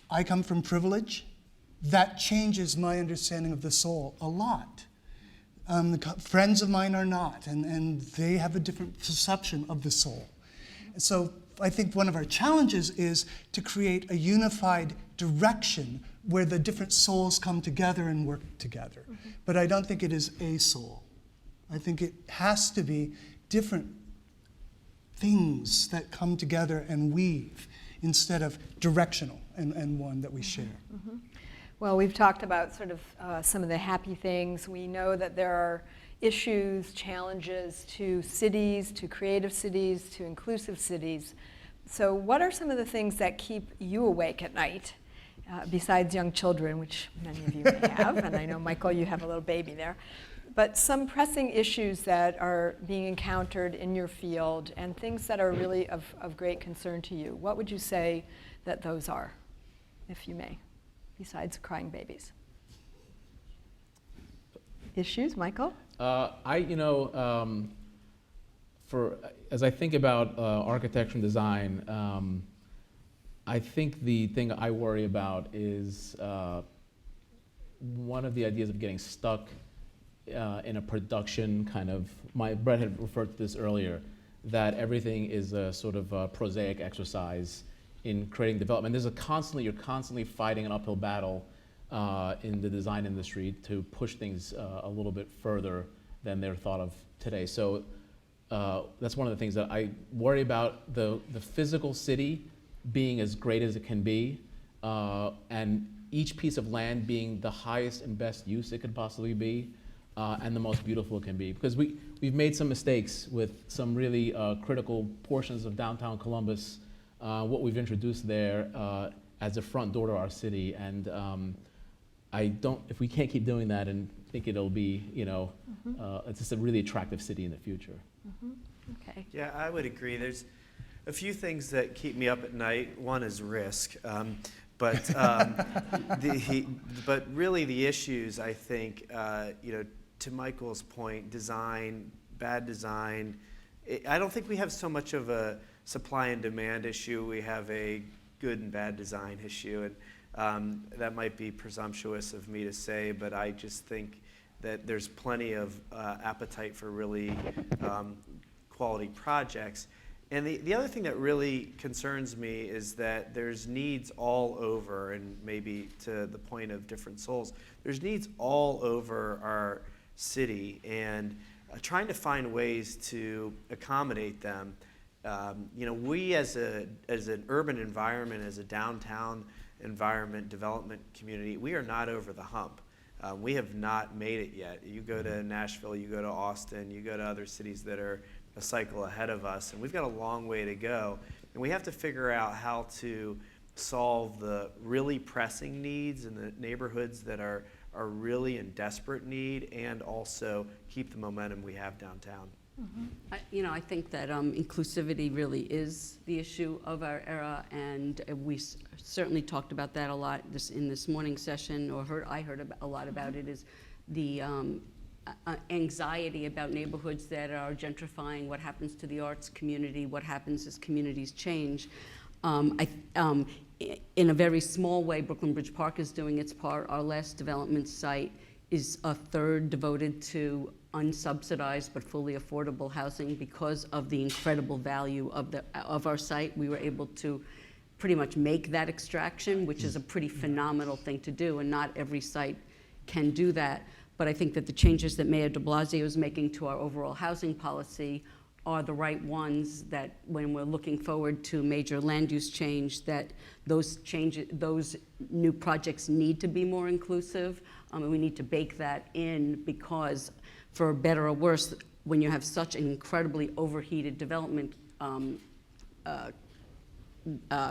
J: I come from privilege. That changes my understanding of the soul a lot. Friends of mine are not, and they have a different perception of the soul. So I think one of our challenges is to create a unified direction where the different souls come together and work together. Mm-hmm. But I don't think it is a soul. I think it has to be different things that come together and weave instead of directional and one that we share.
L: Mm-hmm. Well, we've talked about sort of some of the happy things. We know that there are issues, challenges to cities, to creative cities, to inclusive cities. So what are some of the things that keep you awake at night, besides young children, which many of you may have, and I know, Michael, you have a little baby there, but some pressing issues that are being encountered in your field and things that are really of great concern to you? What would you say that those are, if you may, besides crying babies? Issues, Michael?
I: As I think about architecture and design, I think the thing I worry about is one of the ideas of getting stuck in a production kind of, Brett had referred to this earlier, that everything is a sort of a prosaic exercise in creating development. You're constantly fighting an uphill battle in the design industry to push things a little bit further than they're thought of today. So that's one of the things that I worry about, the physical city being as great as it can be, and each piece of land being the highest and best use it could possibly be, and the most beautiful it can be. Because we've made some mistakes with some really critical portions of downtown Columbus, what we've introduced there as a front door to our city. And if we can't keep doing that, and think it'll be, it's just a really attractive city in the future.
D: Okay.
B: Yeah, I would agree. There's a few things that keep me up at night. One is risk. But really the issues, I think, to Michael's point, bad design. I don't think we have so much of a supply and demand issue. We have a good and bad design issue, and that might be presumptuous of me to say, but I just think that there's plenty of appetite for really quality projects. And the other thing that really concerns me is that there's needs all over, and maybe to the point of different souls, there's needs all over our city, and trying to find ways to accommodate them. We as an urban environment, as a downtown environment development community, we are not over the hump. We have not made it yet. You go to Nashville, you go to Austin, you go to other cities that are a cycle ahead of us, and we've got a long way to go. And we have to figure out how to solve the really pressing needs in the neighborhoods that are really in desperate need, and also keep the momentum we have downtown.
K: Mm-hmm. I think that inclusivity really is the issue of our era, and we certainly talked about that a lot in this morning's session, or I heard a lot about it, is the anxiety about neighborhoods that are gentrifying, what happens to the arts community, what happens as communities change. In a very small way, Brooklyn Bridge Park is doing its part. Our last development site is a third devoted to unsubsidized but fully affordable housing. Because of the incredible value of our site, we were able to pretty much make that extraction, which is a pretty phenomenal thing to do, and not every site can do that. But I think that the changes that Mayor de Blasio is making to our overall housing policy are the right ones, that when we're looking forward to major land use change, that those new projects need to be more inclusive. And we need to bake that in, because for better or worse, when you have such an incredibly overheated development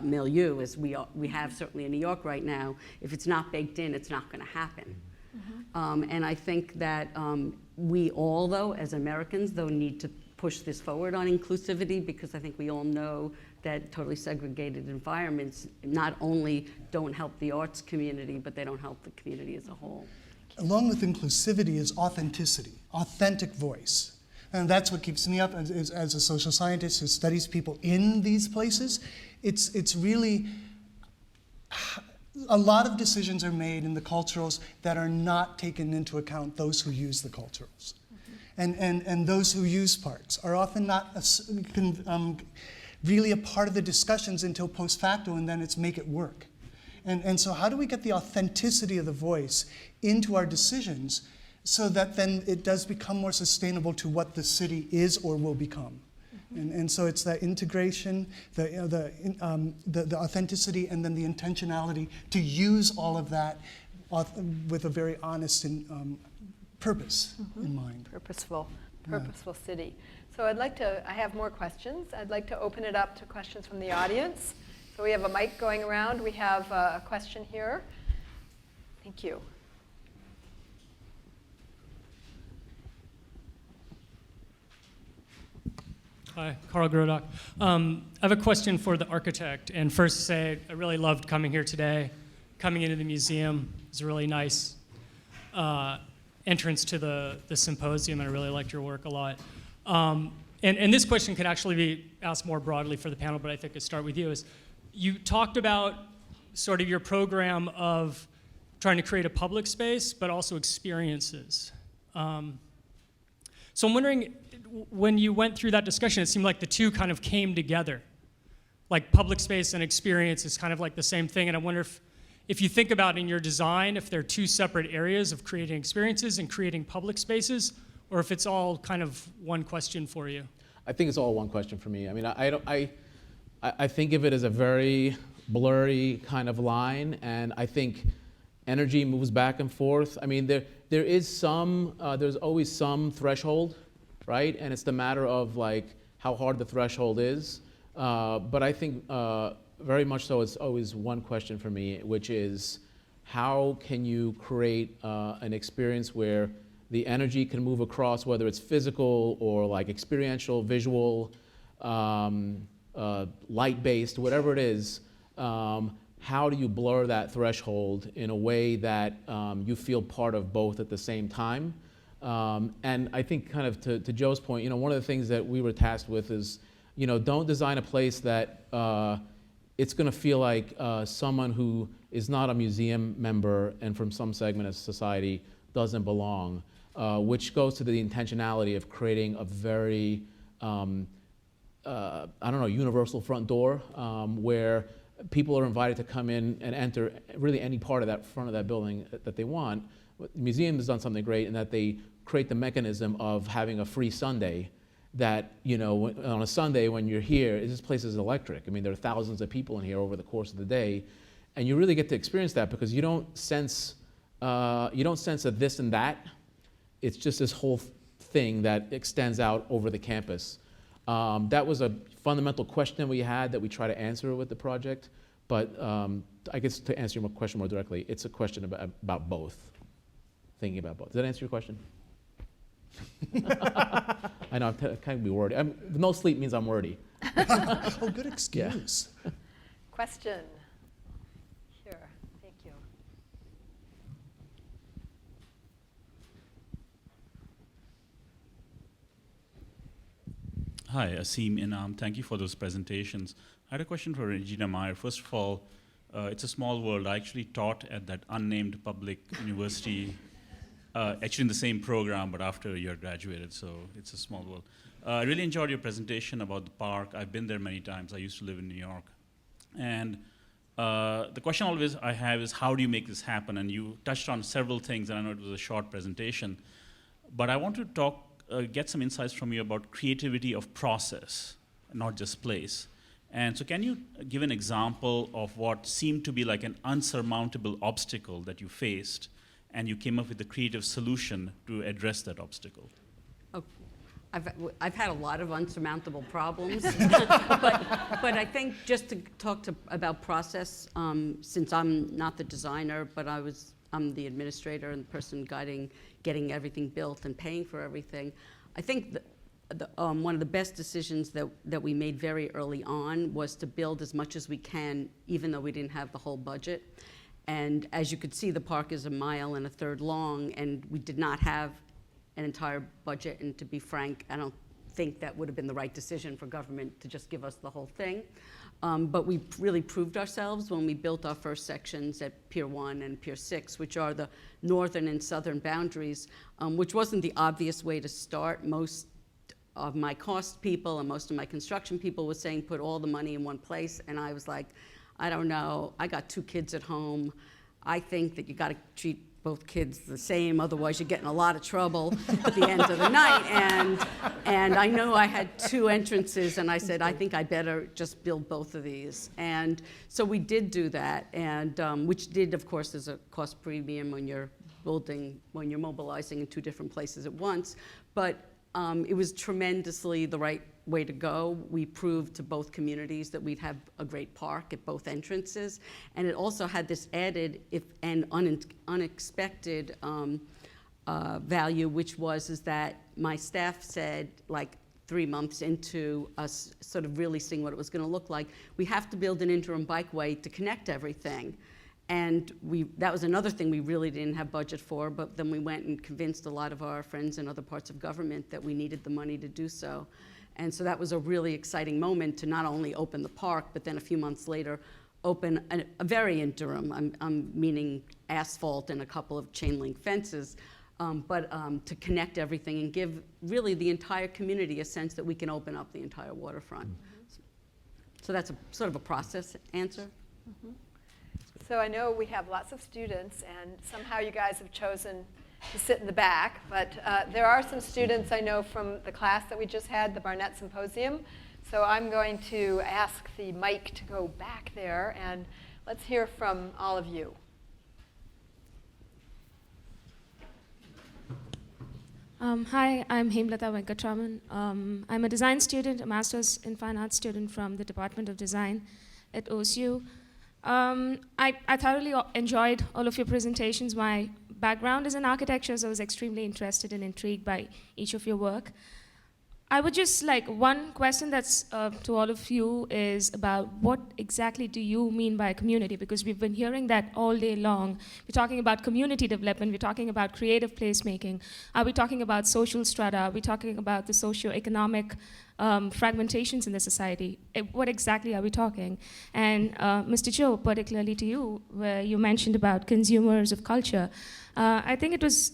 K: milieu, as we have certainly in New York right now, if it's not baked in, it's not going to happen. Mm-hmm. And I think that we all, though, as Americans, though, need to push this forward on inclusivity, because I think we all know that totally segregated environments not only don't help the arts community, but they don't help the community as a whole.
J: Along with inclusivity is authenticity, authentic voice. And that's what keeps me up as a social scientist who studies people in these places. It's really, a lot of decisions are made in the culturals that are not taken into account those who use the culturals. And those who use parts are often not really a part of the discussions until post facto, and then it's make it work. And so how do we get the authenticity of the voice into our decisions so that then it does become more sustainable to what the city is or will become? And so it's that integration, the authenticity, and then the intentionality to use all of that with a very honest and purpose in mind.
L: Purposeful city. So I have more questions. I'd like to open it up to questions from the audience. So we have a mic going around. We have a question here. Thank you.
M: Hi, Carl Grodock. I have a question for the architect. And first to say, I really loved coming here today. Coming into the museum is a really nice entrance to the symposium, and I really liked your work a lot. And this question could actually be asked more broadly for the panel, but I think I'd start with you. Is you talked about sort of your program of trying to create a public space, but also experiences. So I'm wondering, when you went through that discussion, it seemed like the two kind of came together. like public space and experience is kind of like the same thing. And I wonder if you think about in your design, if there are two separate areas of creating experiences and creating public spaces, or if it's all kind of one question for you.
I: I think it's all one question for me. I mean, I think of it as a very blurry kind of line, and I think energy moves back and forth. I mean, there is some, there's always some threshold, right? And it's the matter of like how hard the threshold is. But I think very much so it's always one question for me, which is how can you create an experience where the energy can move across, whether it's physical or like experiential, visual, light-based, whatever it is. How do you blur that threshold in a way that you feel part of both at the same time? And I think kind of to Joe's point, one of the things that we were tasked with is, don't design a place that it's going to feel like someone who is not a museum member and from some segment of society doesn't belong, which goes to the intentionality of creating a very, universal front door where people are invited to come in and enter really any part of that front of that building that they want. The museum has done something great in that they create the mechanism of having a free Sunday that, on a Sunday when you're here, this place is electric. I mean, there are thousands of people in here over the course of the day, and you really get to experience that because you don't sense a this and that. It's just this whole thing that extends out over the campus. That was a fundamental question we had that we try to answer with the project, but I guess to answer your question more directly, it's a question about both, thinking about both. Does that answer your question? I know, I'm kind of be wordy. No sleep means I'm wordy.
J: Oh, good excuse.
L: Yeah. Question. Here, thank you.
N: Hi, Asim Inam. Thank you for those presentations. I had a question for Regina Meyer. First of all, it's a small world. I actually taught at that unnamed public university, actually in the same program, but after you had graduated, so it's a small world. I really enjoyed your presentation about the park. I've been there many times. I used to live in New York. And the question always I have is, how do you make this happen? And you touched on several things, and I know it was a short presentation, but I want to get some insights from you about creativity of process, not just place. And so can you give an example of what seemed to be like an unsurmountable obstacle that you faced, and you came up with a creative solution to address that obstacle?
K: Oh, I've had a lot of unsurmountable problems, but I think just to talk about process, since I'm not the designer, but I'm the administrator and the person getting everything built and paying for everything. I think one of the best decisions that we made very early on was to build as much as we can, even though we didn't have the whole budget. And as you could see, the park is 1.33 miles long, and we did not have an entire budget. And to be frank, I don't think that would have been the right decision for government to just give us the whole thing. But we really proved ourselves when we built our first sections at Pier 1 and Pier 6, which are the northern and southern boundaries, which wasn't the obvious way to start. Most of my cost people and most of my construction people were saying put all the money in one place, and I was like, I don't know, I got 2 kids at home. I think that you gotta treat both kids the same, otherwise you get in a lot of trouble at the end of the night. And I know I had 2 entrances, and I said, I think I better just build both of these. And so we did do that, and which did, of course, there's a cost premium when you're mobilizing in 2 different places at once. But it was tremendously the right way to go. We proved to both communities that we'd have a great park at both entrances, and it also had this added and unexpected value, which is that my staff said, like 3 months into us sort of really seeing what it was going to look like, we have to build an interim bikeway to connect everything. And that was another thing we really didn't have budget for, but then we went and convinced a lot of our friends in other parts of government that we needed the money to do so. And so that was a really exciting moment to not only open the park, but then a few months later, open a very interim, I'm meaning asphalt and a couple of chain link fences, but to connect everything and give really the entire community a sense that we can open up the entire waterfront. So that's a sort of a process answer.
L: So I know we have lots of students, and somehow you guys have chosen to sit in the back, but there are some students I know from the class that we just had, the Barnett Symposium. So I'm going to ask the mic to go back there, and let's hear from all of you.
O: Hi, I'm Hemlata Venkatraman. I'm a design student, a master's in fine arts student from the Department of Design at OSU. I thoroughly enjoyed all of your presentations. My background is in architecture, so I was extremely interested and intrigued by each of your work. I would just like, one question that's to all of you is about what exactly do you mean by community? Because we've been hearing that all day long. We're talking about community development, we're talking about creative placemaking. Are we talking about social strata? Are we talking about the socio-economic fragmentations in the society? What exactly are we talking? And Mr. Joe, particularly to you, where you mentioned about consumers of culture, I think it was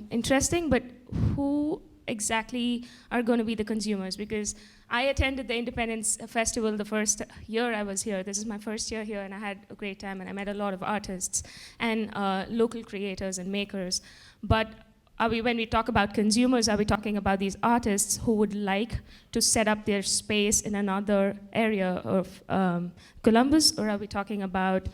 O: interesting, but who exactly are going to be the consumers? Because I attended the Independence Festival the first year I was here. This is my first year here, and I had a great time, and I met a lot of artists and local creators and makers. But when we talk about consumers, are we talking about these artists who would like to set up their space in another area of Columbus, or are we talking about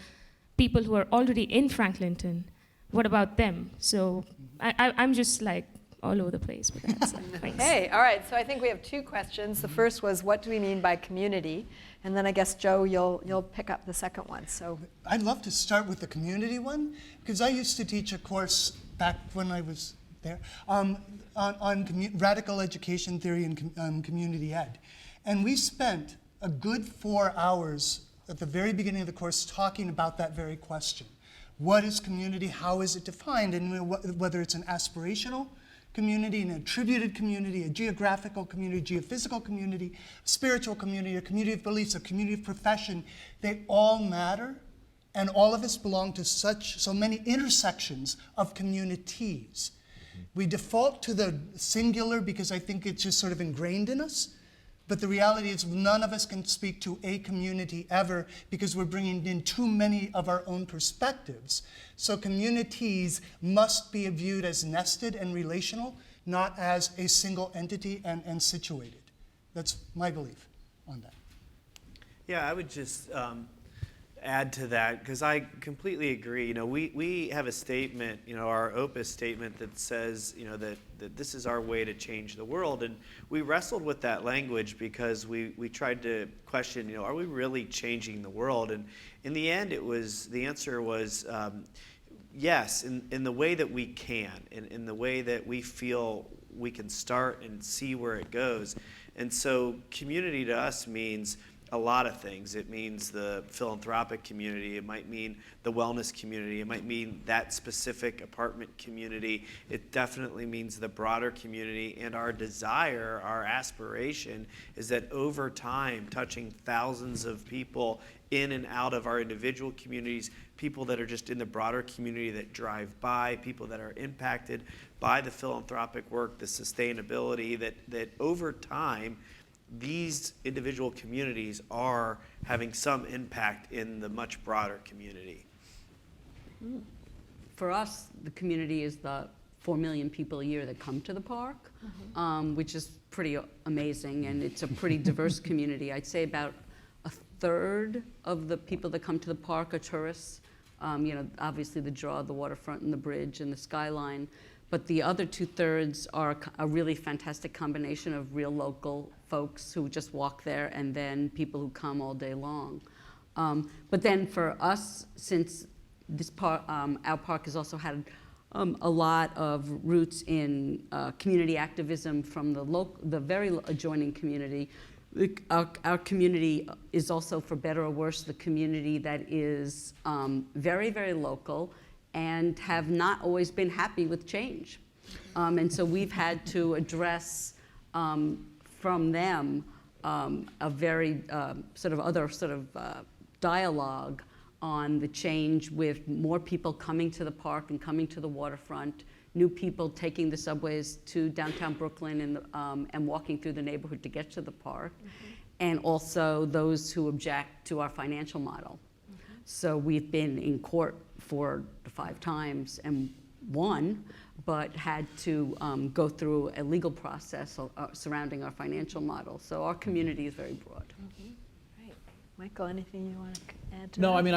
O: people who are already in Franklinton? What about them? So I'm just like all over the place with that. So, thanks.
L: Hey, all right, so I think we have two questions. The first was, what do we mean by community? And then I guess, Joe, you'll pick up the second one. So
J: I'd love to start with the community one, because I used to teach a course back when I was there on radical education theory and community ed. And we spent a good 4 hours at the very beginning of the course talking about that very question. What is community? How is it defined? And whether it's an aspirational community, an attributed community, a geographical community, geophysical community, a spiritual community, a community of beliefs, a community of profession, they all matter, and all of us belong to so many intersections of communities. We default to the singular because I think it's just sort of ingrained in us, but the reality is none of us can speak to a community ever because we're bringing in too many of our own perspectives. So communities must be viewed as nested and relational, not as a single entity and situated. That's my belief on that.
B: Yeah, I would just add to that, because I completely agree. You know, we have a statement, you know, our Opus statement that says, you know, that this is our way to change the world. And we wrestled with that language because we tried to question, you know, are we really changing the world? And in the end, the answer was yes, in the way that we can, in the way that we feel we can start and see where it goes. And so community to us means a lot of things. It means the philanthropic community. It might mean the wellness community. It might mean that specific apartment community. It definitely means the broader community. And our desire, our aspiration, is that over time, touching thousands of people in and out of our individual communities, people that are just in the broader community that drive by, people that are impacted by the philanthropic work, the sustainability, that over time, these individual communities are having some impact in the much broader community.
K: For us, the community is the 4 million people a year that come to the park, which is pretty amazing, and it's a pretty diverse community. I'd say about a third of the people that come to the park are tourists. You know, obviously the draw, the waterfront and the bridge and the skyline. But the other 2/3 are a really fantastic combination of real local folks who just walk there and then people who come all day long. But then for us, since this park, our park has also had a lot of roots in community activism from the very adjoining community. Our community is also, for better or worse, the community that is very, very local and have not always been happy with change. And so we've had to address from them a very dialogue on the change, with more people coming to the park and coming to the waterfront, new people taking the subways to downtown Brooklyn and walking through the neighborhood to get to the park. and also those who object to our financial model. So we've been in court 4 to 5 times and won, but had to go through a legal process surrounding our financial model. So our community is very broad.
L: Right. Michael, anything you want to add to
I: No,
L: that?
I: I mean,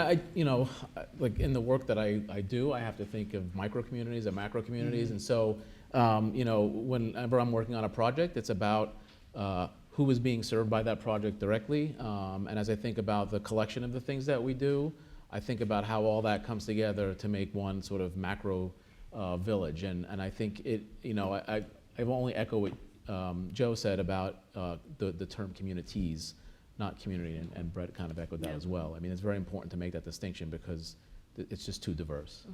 I: like in the work that I do, I have to think of micro communities and macro communities. And so, whenever I'm working on a project, it's about who is being served by that project directly. And as I think about the collection of the things that we do, I think about how all that comes together to make one sort of macro village. And I think I've only echo what Joe said about the term communities, not community, and Brett kind of echoed that as well. I mean, it's very important to make that distinction because it's just too diverse.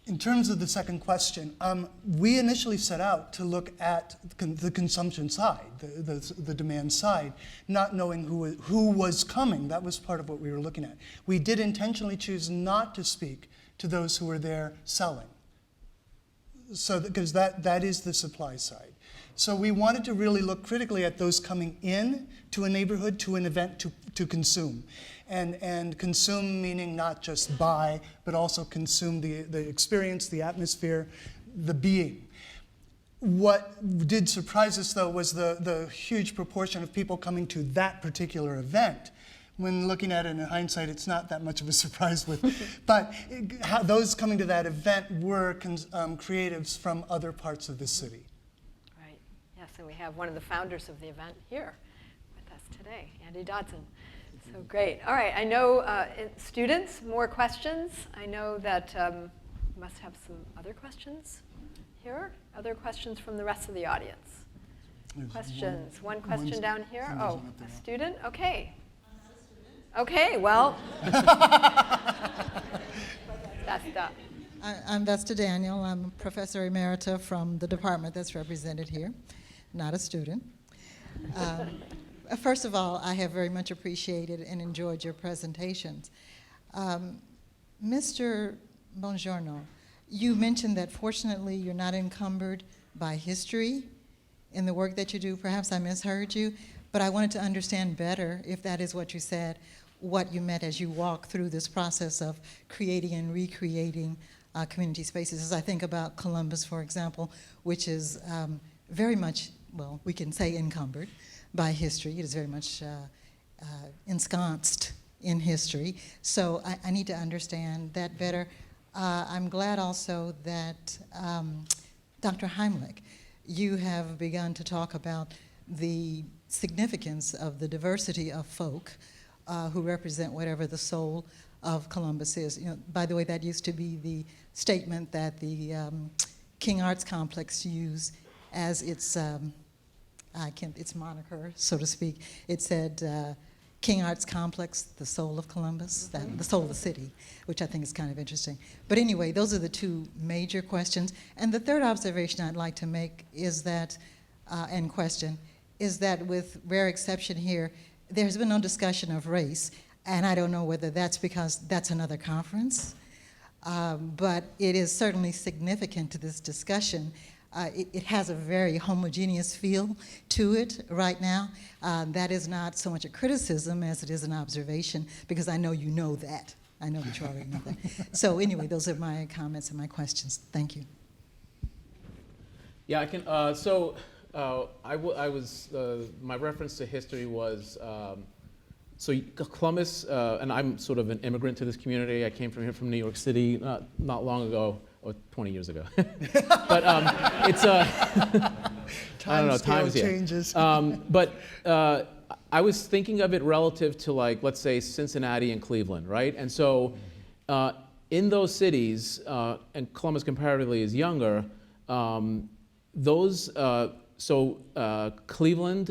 J: In terms of the second question, we initially set out to look at the consumption side, the demand side, not knowing who was coming. That was part of what we were looking at. We did intentionally choose not to speak to those who were there selling, so because that is the supply side. So we wanted to really look critically at those coming in to a neighborhood, to an event, to consume. And consume meaning not just buy, but also consume the experience, the atmosphere, the being. What did surprise us, though, was the huge proportion of people coming to that particular event. When looking at it in hindsight, it's not that much of a surprise but how those coming to that event were creatives from other parts of the city.
L: Right. Yes, and we have one of the founders of the event here with us today, Andy Dodson. So great. All right, I know students, more questions. I know that you must have some other questions here. Other questions from the rest of the audience? Questions. One question down here. Oh, a student? Okay. Okay, well.
P: I'm Vesta Daniel. I'm a professor emerita from the department that's represented here, not a student. First of all, I have very much appreciated and enjoyed your presentations. Mr. Bongiorno, you mentioned that fortunately you're not encumbered by history in the work that you do. Perhaps I misheard you, but I wanted to understand better, if that is what you said, what you meant as you walk through this process of creating and recreating community spaces. As I think about Columbus, for example, which is very much, well, we can say encumbered by history. It is very much ensconced in history. So I need to understand that better. I'm glad also that Dr. Heimlich, you have begun to talk about the significance of the diversity of folk who represent whatever the soul of Columbus is. You know, by the way, that used to be the statement that the King Arts Complex used as its its moniker, so to speak. It said, King Arts Complex, the soul of Columbus, the soul of the city, which I think is kind of interesting. But anyway, those are the two major questions. And the third observation I'd like to make is that, and question, is that with rare exception here, there's been no discussion of race. And I don't know whether that's because that's another conference, but it is certainly significant to this discussion. It has a very homogeneous feel to it right now. That is not so much a criticism as it is an observation, because I know you know that. I know that you already know that. So anyway, those are my comments and my questions. Thank you.
I: Yeah, I can. My reference to history was, so Columbus, and I'm sort of an immigrant to this community. I came from here from New York City not long ago. Or 20 years ago. But it's I don't know, time
J: changes.
I: But I was thinking of it relative to, like, let's say Cincinnati and Cleveland, right? And so in those cities, and Columbus comparatively is younger, Cleveland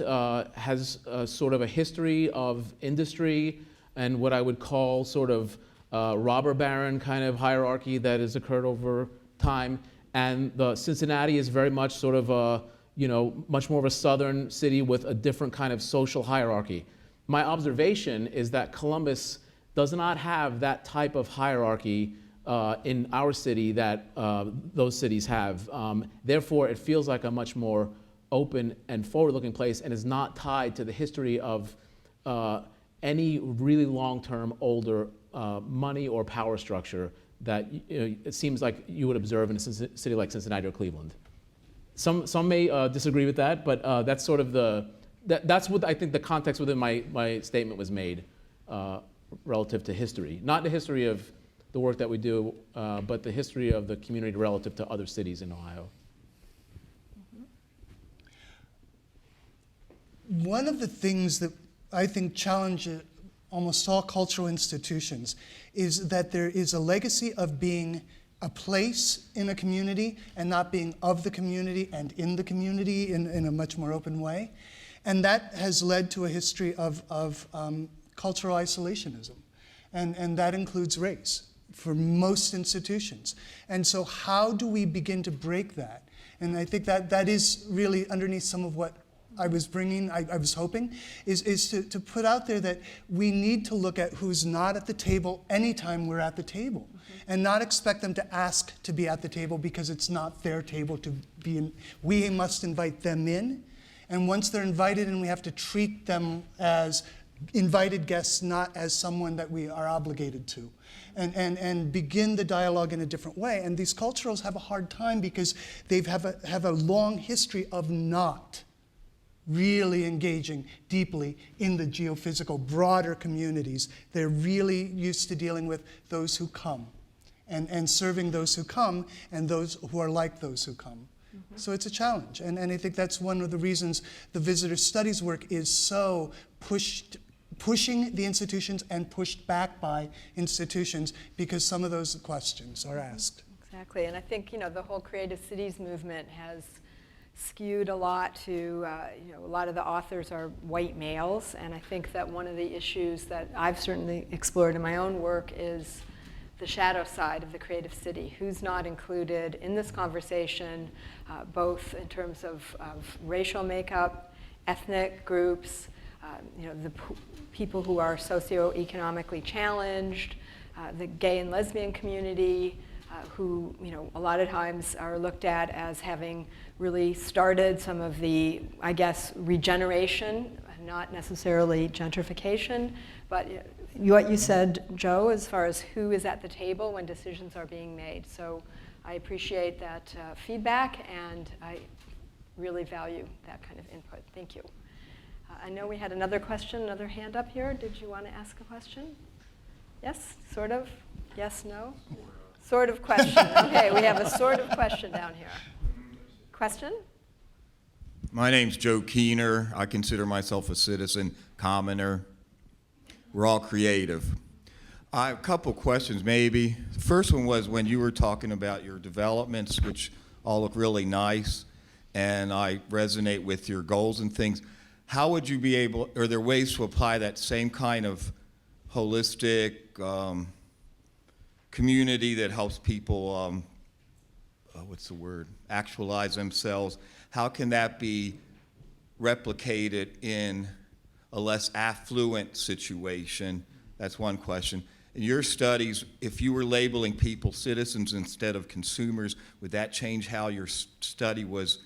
I: has sort of a history of industry and what I would call sort of robber baron kind of hierarchy that has occurred over time, and the Cincinnati is very much sort of a, much more of a southern city with a different kind of social hierarchy. My observation is that Columbus does not have that type of hierarchy in our city that those cities have. Therefore, it feels like a much more open and forward-looking place and is not tied to the history of any really long-term older money or power structure that it seems like you would observe in a city like Cincinnati or Cleveland. Some may disagree with that, but that's sort of that's what I think the context within my statement was made relative to history. Not the history of the work that we do, but the history of the community relative to other cities in Ohio.
J: One of the things that I think challenge almost all cultural institutions is that there is a legacy of being a place in a community and not being of the community and in the community in a much more open way. And that has led to a history of cultural isolationism. And that includes race for most institutions. And so how do we begin to break that? And I think that is really underneath some of what I was bringing, I was hoping, is to put out there that we need to look at who's not at the table anytime we're at the table, and not expect them to ask to be at the table because it's not their table to be in. We must invite them in, and once they're invited in, we have to treat them as invited guests, not as someone that we are obligated to. And begin the dialogue in a different way. And these culturals have a hard time because they have a long history of not really engaging deeply in the geophysical, broader communities. They're really used to dealing with those who come and serving those who come and those who are like those who come. So it's a challenge. And I think that's one of the reasons the visitor studies work is so pushing the institutions and pushed back by institutions, because some of those questions are asked.
L: Exactly. And I think, the whole Creative Cities movement has skewed a lot to, a lot of the authors are white males, and I think that one of the issues that I've certainly explored in my own work is the shadow side of the creative city. Who's not included in this conversation, both in terms of racial makeup, ethnic groups, the people who are socioeconomically challenged, the gay and lesbian community, who a lot of times are looked at as having really started some of the, I guess, regeneration, not necessarily gentrification, but what you said, Joe, as far as who is at the table when decisions are being made. So I appreciate that feedback, and I really value that kind of input. Thank you. I know we had another question, another hand up here. Did you want to ask a question? Yes, sort of? Yes, no? Sort of question. Okay, we have a sort of question down here. Question?
Q: My name's Joe Keener. I consider myself a citizen commoner. We're all creative. I have a couple questions maybe. The first one was when you were talking about your developments, which all look really nice, and I resonate with your goals and things. How would you be able, are there ways to apply that same kind of holistic community that helps people, actualize themselves? How can that be replicated in a less affluent situation? That's one question. In your studies, if you were labeling people citizens instead of consumers, would that change how your study was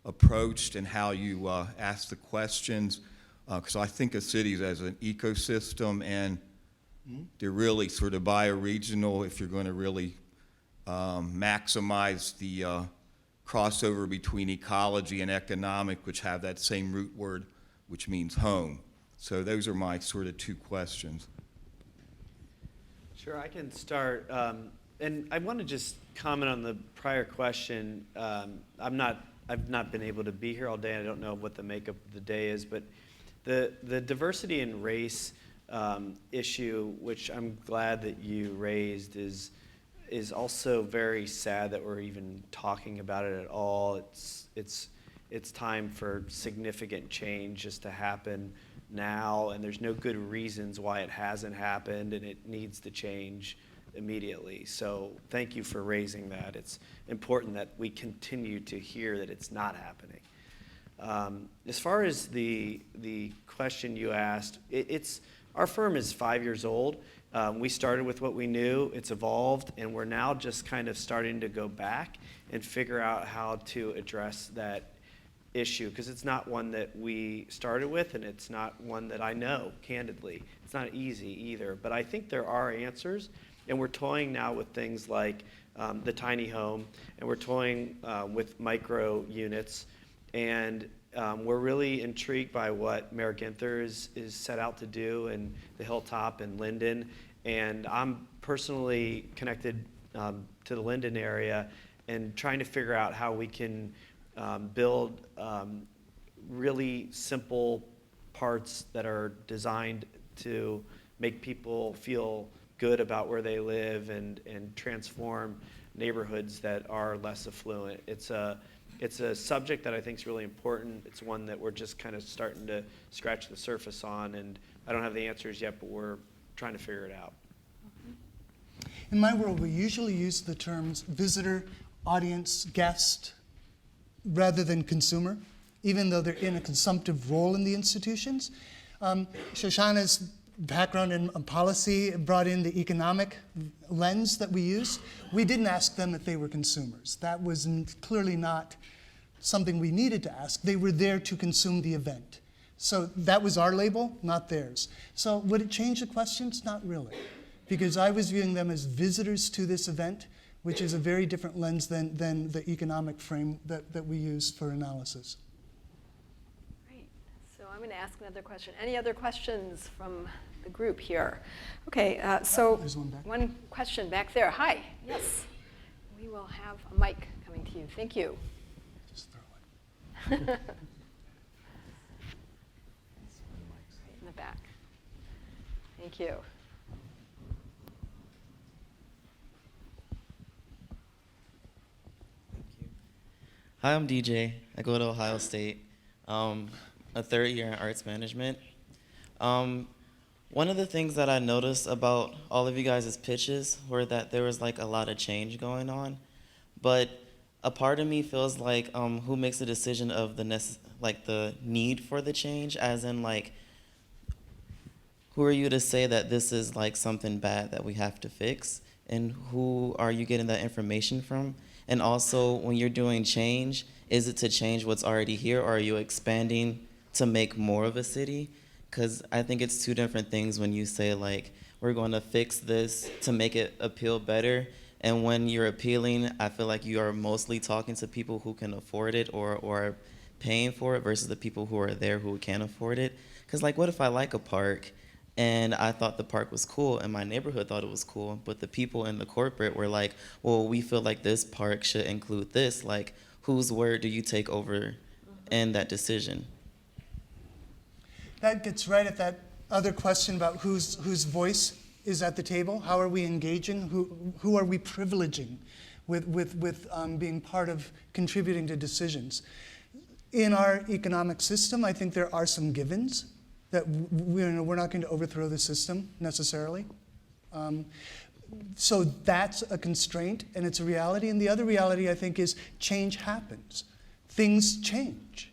Q: approached and how you asked the questions? Because I think of cities as an ecosystem, and they're really sort of bioregional if you're going to really maximize the crossover between ecology and economic, which have that same root word, which means home. So those are my sort of two questions.
B: Sure, I can start. And I want to just comment on the prior question. I've not been able to be here all day. I don't know what the makeup of the day is, but the diversity and race issue, which I'm glad that you raised, is also very sad that we're even talking about it at all. It's time for significant change just to happen now, and there's no good reasons why it hasn't happened, and it needs to change immediately. So thank you for raising that. It's important that we continue to hear that it's not happening. As far as the question you asked, our firm is 5 years old. We started with what we knew, it's evolved, and we're now just kind of starting to go back and figure out how to address that issue because it's not one that we started with, and it's not one that I know, candidly. It's not easy either, but I think there are answers, and we're toying now with things like the tiny home, and we're toying with micro units, and we're really intrigued by what Mayor Ginther is set out to do in the Hilltop and Linden, and I'm personally connected to the Linden area and trying to figure out how we can build really simple parts that are designed to make people feel good about where they live and transform neighborhoods that are less affluent. It's a subject that I think is really important. It's one that we're just kind of starting to scratch the surface on, and I don't have the answers yet, but we're trying to figure it out.
J: In my world, we usually use the terms visitor, audience, guest, rather than consumer, even though they're in a consumptive role in the institutions. Shoshana's background in policy brought in the economic lens that we use. We didn't ask them if they were consumers. That was clearly not something we needed to ask. They were there to consume the event. So that was our label, not theirs. So would it change the questions? Not really, because I was viewing them as visitors to this event, which is a very different lens than the economic frame that we use for analysis.
L: Great. So I'm going to ask another question. Any other questions from the group here? Okay, so
J: There's one back.
L: one question back there. Hi. Yes. We will have a mic coming to you. Thank you.
J: Just throw it.
L: Right in the back. Thank you.
R: Hi, I'm DJ. I go to Ohio State, a third year in arts management. One of the things that I noticed about all of you guys' pitches were that there was like a lot of change going on, but a part of me feels like who makes the decision of the need for the change, as in like, who are you to say that this is like something bad that we have to fix, and who are you getting that information from? And also, when you're doing change, is it to change what's already here, or are you expanding to make more of a city? Because I think it's two different things when you say, like, we're going to fix this to make it appeal better. And when you're appealing, I feel like you are mostly talking to people who can afford it or are paying for it versus the people who are there who can't afford it. Because, like, what if I like a park and I thought the park was cool and my neighborhood thought it was cool, but the people in the corporate were like, well, we feel like this park should include this. Like, whose word do you take over in that decision?
J: That gets right at that other question about whose voice is at the table. How are we engaging? Who are we privileging with being part of contributing to decisions? In our economic system, I think there are some givens that we're not going to overthrow the system necessarily. So that's a constraint, and it's a reality. And the other reality, I think, is change happens. Things change.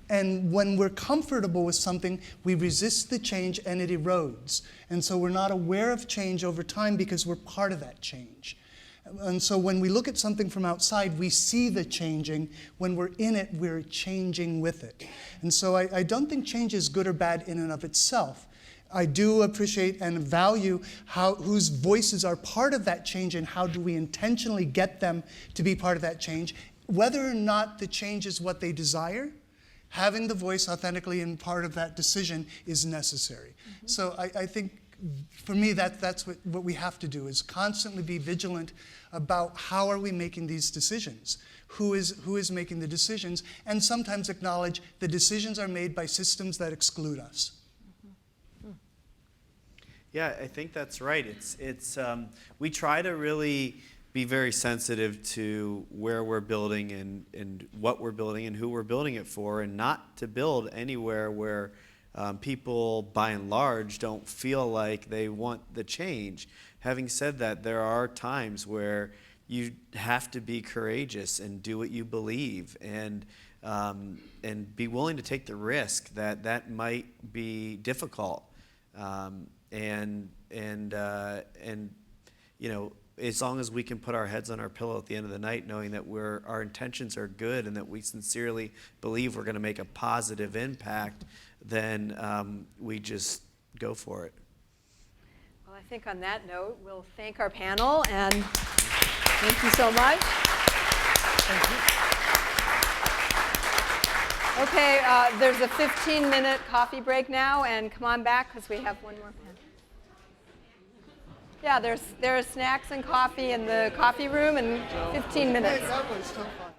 J: And when we're comfortable with something, we resist the change and it erodes. And so we're not aware of change over time because we're part of that change. And so when we look at something from outside, we see the changing. When we're in it, we're changing with it. And so I don't think change is good or bad in and of itself. I do appreciate and value whose voices are part of that change and how do we intentionally get them to be part of that change. Whether or not the change is what they desire, having the voice authentically in part of that decision is necessary. Mm-hmm. So I think for me, that's what we have to do, is constantly be vigilant about how are we making these decisions, who is making the decisions, and sometimes acknowledge the decisions are made by systems that exclude us.
B: Mm-hmm. Yeah, I think that's right. It's we try to really be very sensitive to where we're building and what we're building and who we're building it for, and not to build anywhere where people, by and large, don't feel like they want the change. Having said that, there are times where you have to be courageous and do what you believe, and be willing to take the risk that might be difficult, and you know, as long as we can put our heads on our pillow at the end of the night knowing that our intentions are good and that we sincerely believe we're going to make a positive impact, then we just go for it.
L: Well, I think on that note, we'll thank our panel, and thank you so much. Thank you. Okay, there's a 15-minute coffee break now, and come on back because we have one more panel. Yeah, there are snacks and coffee in the coffee room in 15 minutes.
J: Hey, that was so fun.